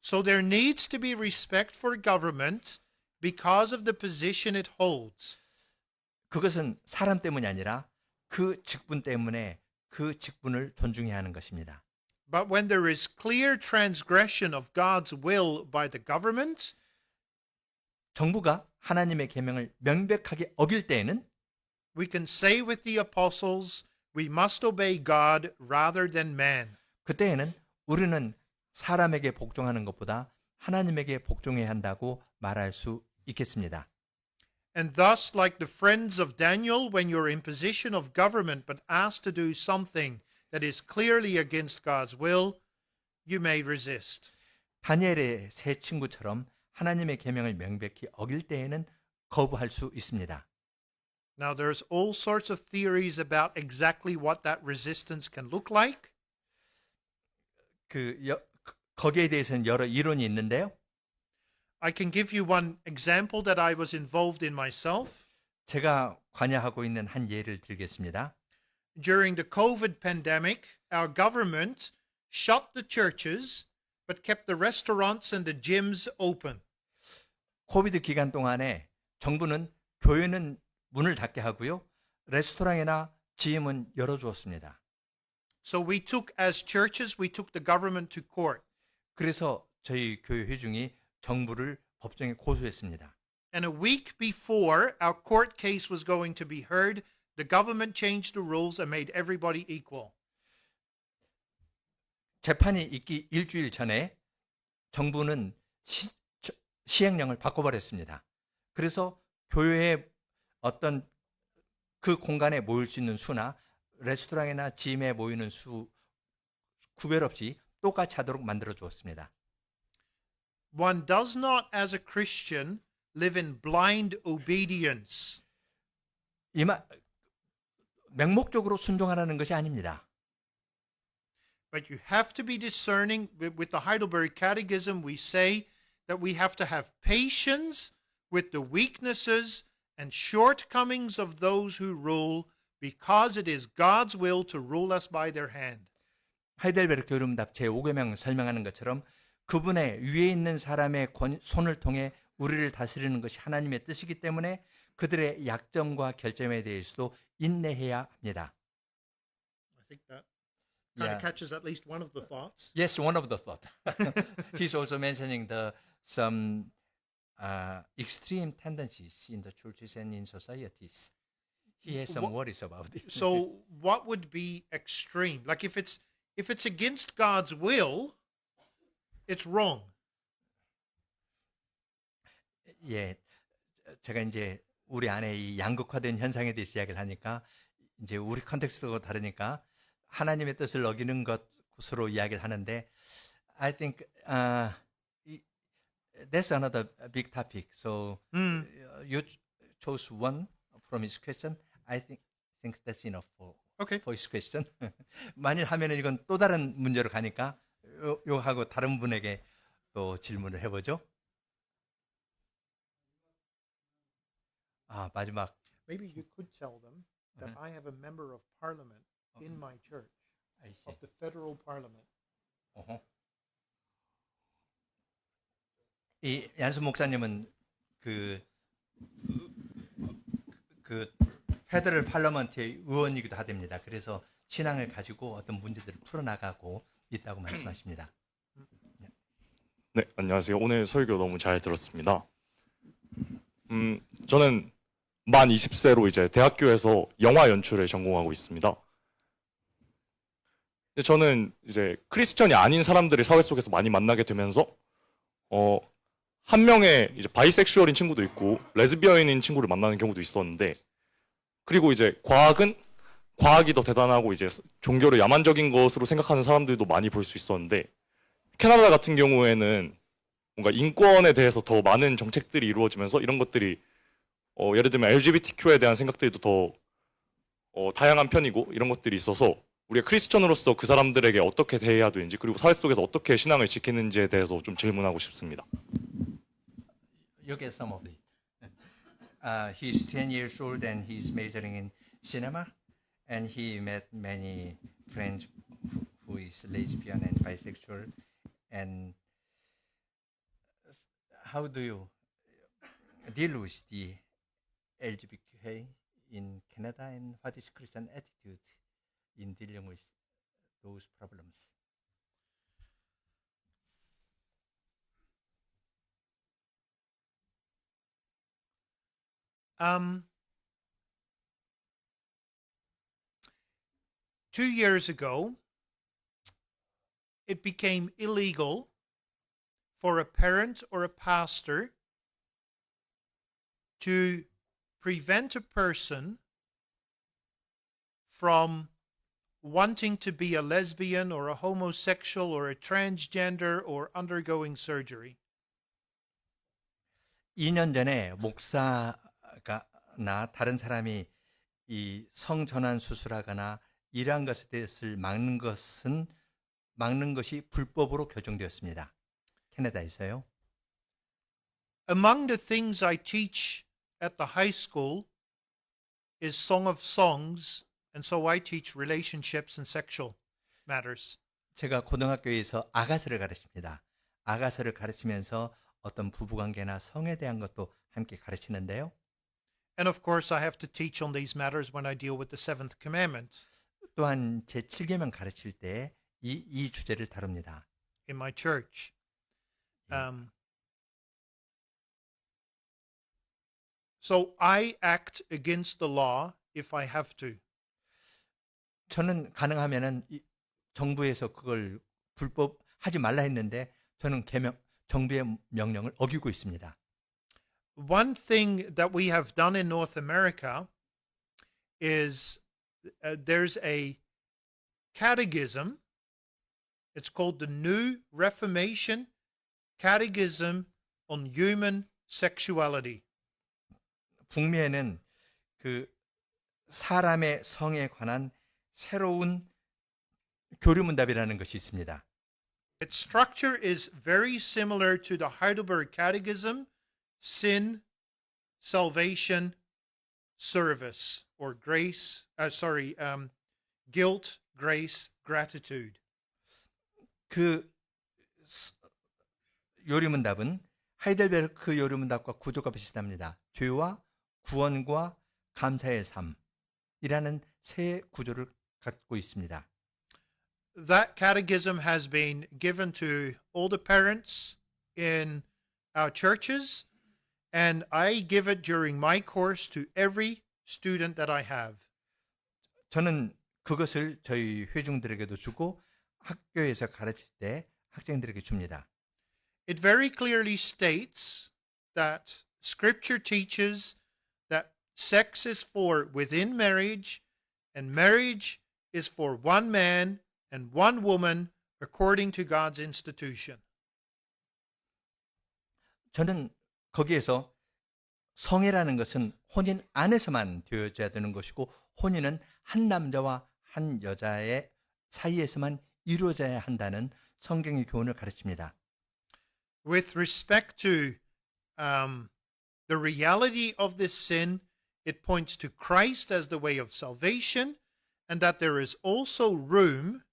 So there needs to be respect for government because of the position it holds. 그것은 사람 때문이 아니라 그 직분 때문에 그 직분을 존중해야 하는 것입니다. But when there is clear transgression of God's will by the government, 정부가 하나님의 계명을 명백하게 어길 때에는 we can say with the apostles, we must obey God rather than man. 그때에는 우리는 사람에게 복종하는 것보다 하나님에게 복종해야 한다고 말할 수 있겠습니다. And thus, like the friends of Daniel, when you're in position of government but asked to do something that is clearly against God's will, you may resist. 다니엘의 세 친구처럼 하나님의 계명을 명백히 어길 때에는 거부할 수 있습니다. Now, there's all sorts of theories about exactly what that resistance can look like. 거기에 대해서는 여러 이론이 있는데요. I can give you one example that I was involved in myself. 제가 관여하고 있는 한 예를 들겠습니다. During the COVID pandemic, our government shut the churches but kept the restaurants and the gyms open. 코비드 기간 동안에 정부는 교회는 문을 닫게 하고요. 레스토랑이나 지임은 열어주었습니다. So we took, as churches, we took the government to court. 그래서 저희 교회 회중이 정부를 법정에 고소했습니다. And a week before our court case was going to be heard, the government changed the rules and made everybody equal. 재판이 있기 일주일 전에 정부는 시행령을 바꿔버렸습니다. 그래서 교회의 어떤 그 공간에 모일 수 있는 수나 레스토랑이나 짐에 모이는 수 구별 없이 똑같이 하도록 만들어 주었습니다. One does not, as a Christian, live in blind obedience. 맹목적으로 순종하라는 것이 아닙니다. But you have to be discerning. With the Heidelberg Catechism, we say that we have to have patience with the weaknesses and shortcomings of those who rule, because it is God's will to rule us by their hand. 하이델베르크 교리문답 제5계명 설명하는 것처럼 그분의 위에 있는 사람의 손을 통해 우리를 다스리는 것이 하나님의 뜻이기 때문에 그들의 약점과 결점에 대해서도 인내해야 합니다. I think that kind Yeah. of catches at least one of the thoughts. Yes, one of the thought. He's also mentioning some extreme tendencies in the churches and in societies. He has some worries about it. So what would be extreme? Like if it's against God's will, it's wrong. 예, 제가 이제 우리 안에 이 양극화된 현상에 대해서 이야기를 하니까 이제 우리 컨텍스트가 다르니까 하나님의 뜻을 어기는 것으로 이야기를 하는데 I think that's another big topic. So you chose one from his question. I think that's enough Okay. for his question. 만일 하면은 이건 또 다른 문제로 가니까 요하고 다른 분에게 또 질문을 해보죠. 마지막. Maybe you could tell them that I have a member of parliament in my church I see. of the federal parliament. 어허. 이 얀수 목사님은 그 페더럴 팔러먼트의 의원이기도 하답니다. 그래서 신앙을 가지고 어떤 문제들을 풀어나가고 있다고 말씀하십니다. 네, 안녕하세요. 오늘 설교 너무 잘 들었습니다. 저는 만 20세로 이제 대학교에서 영화 연출을 전공하고 있습니다. 근데 저는 이제 크리스천이 아닌 사람들을 사회 속에서 많이 만나게 되면서 한 명의 이제 바이섹슈얼인 친구도 있고 레즈비언인 친구를 만나는 경우도 있었는데, 그리고 이제 과학이 더 대단하고 이제 종교를 야만적인 것으로 생각하는 사람들도 많이 볼 수 있었는데, 캐나다 같은 경우에는 뭔가 인권에 대해서 더 많은 정책들이 이루어지면서 이런 것들이 예를 들면 LGBTQ에 대한 생각들도 더 다양한 편이고 이런 것들이 있어서 우리가 크리스천으로서 그 사람들에게 어떻게 대해야 되는지, 그리고 사회 속에서 어떻게 신앙을 지키는지에 대해서 좀 질문하고 싶습니다. You get some of it. He's 10 years old and he's majoring in cinema, and he met many friends who is lesbian and bisexual. And how do you deal with the LGBTQ in Canada, and what is Christian attitude in dealing with those problems? Um, 2 years ago, it became illegal for a parent or a pastor to prevent a person from wanting to be a lesbian or a homosexual or a transgender or undergoing surgery. 2년 전에 목사나 다른 사람이 이 성전환 수술하거나 이러한 것에 대해서 막는 것이 불법으로 규정되었습니다. 캐나다에서요. Among the things I teach at the high school is Song of Songs, and so I teach relationships and sexual matters. 제가 고등학교에서 아가서를 가르칩니다. 아가서를 가르치면서 어떤 부부관계나 성에 대한 것도 함께 가르치는데요. And of course, I have to teach on these matters when I deal with the seventh commandment 또한 제 7계명 가르칠 때 이 주제를 다룹니다. in my church. So I act against the law if I have to. 저는 가능하면은 정부에서 그걸 불법하지 말라 했는데 저는 정부의 명령을 어기고 있습니다. One thing that we have done in North America is there's a catechism. It's called the New Reformation Catechism on Human Sexuality. 북미에는 그 사람의 성에 관한 새로운 교류문답이라는 것이 있습니다. Its structure is very similar to the Heidelberg Catechism, sin, salvation, service, or grace, guilt, grace, gratitude. 그 요리문답은 하이델베르크 요리문답과 구조가 비슷합니다. 죄와 구원과 감사의 삶이라는 세 구조를 갖고 있습니다. That catechism has been given to all the parents in our churches, and I give it during my course to every student that I have. 저는 그것을 저희 회중들에게도 주고 학교에서 가르칠 때 학생들에게 줍니다. It very clearly states that Scripture teaches that sex is for within marriage, and marriage is for one man and one woman according to God's institution. 저는 거기에서 성애라는 것은 혼인 안에서만 되어져야 되는 것이고 혼인은 한 남자와 한 여자의 사이에서만 이루어져야 한다는 성경의 교훈을 가르칩니다. With respect to the reality of this sin, it points to Christ as the way of salvation, and that there is also room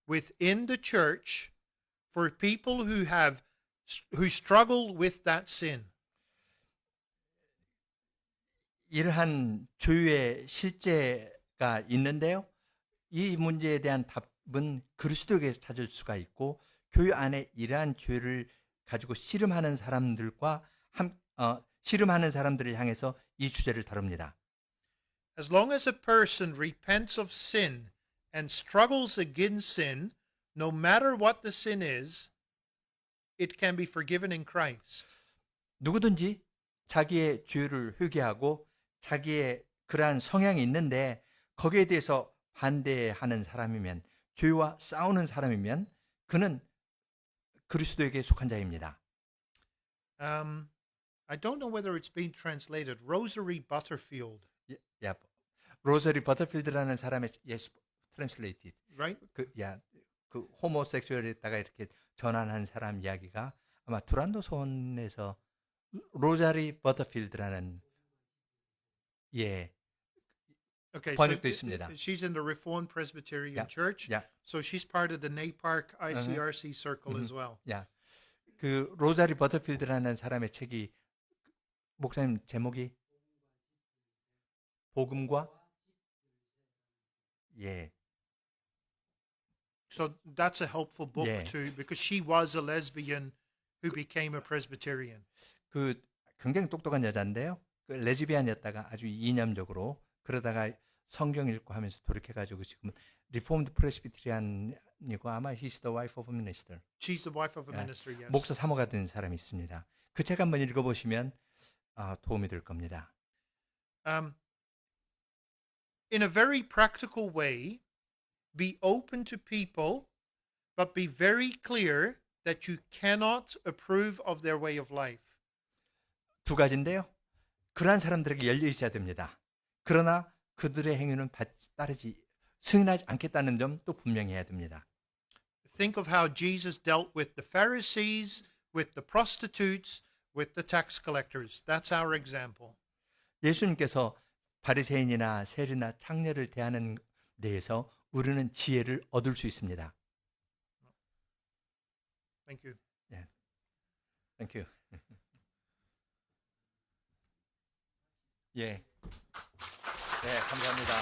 within the church for people who struggle with that sin. 이러한 조유의 실제가 있는데요. 이 문제에 대한 답은 그리스도에게서 찾을 수가 있고 교회 안에 이러한 죄를 가지고 씨름하는 사람들과 씨름하는 사람들을 향해서 이 주제를 다룹니다. As long as a person repents of sin and struggles against sin, no matter what the sin is, it can be forgiven in Christ. 누구든지 자기의 죄를 회개하고 자기의 그러한 성향이 있는데 거기에 대해서 반대하는 사람이면 죄와 싸우는 사람이면 그는 그리스도에게 속한 자입니다. I don't know whether it's been translated. Rosary Butterfield, 로저리 버터필드라는 사람의 translated right? 그 호모섹슈얼에다가 이렇게 전환한 사람 이야기가 아마 두란노 손에서 로자리 버터필드라는 Okay, 번역도 있습니다. she's in the Reformed Presbyterian Yeah, Church, yeah. so she's part of the NAPARC ICRC circle as well. 그 로자리 버터필드라는 사람의 책이 목사님 제목이 복음과 So that's a helpful book Yeah. too, because she was a lesbian who became a Presbyterian. 그 굉장히 똑똑한 여자인데요. 그 레즈비안이었다가 아주 이념적으로 그러다가 성경 읽고 하면서 돌이켜가지고 지금 리포임드 프레스비테리안이고 아마 he's the wife of a minister. She's the wife of a Yeah. minister, yes. 목사 사모가 된 사람이 있습니다. 그 책 한번 읽어보시면 도움이 될 겁니다. In a very practical way, be open to people, but be very clear that you cannot approve of their way of life. 두 가지인데요. 그러한 사람들에게 열려 있어야 됩니다. 그러나 그들의 행위는 승인하지 않겠다는 점도 분명히 해야 됩니다. Think of how Jesus dealt with the Pharisees, with the prostitutes, with the tax collectors. That's our example. 예수님께서 바리새인이나 세리나 창녀를 대하는 데에서 우리는 지혜를 얻을 수 있습니다. Thank you. Thank you. 네, 감사합니다.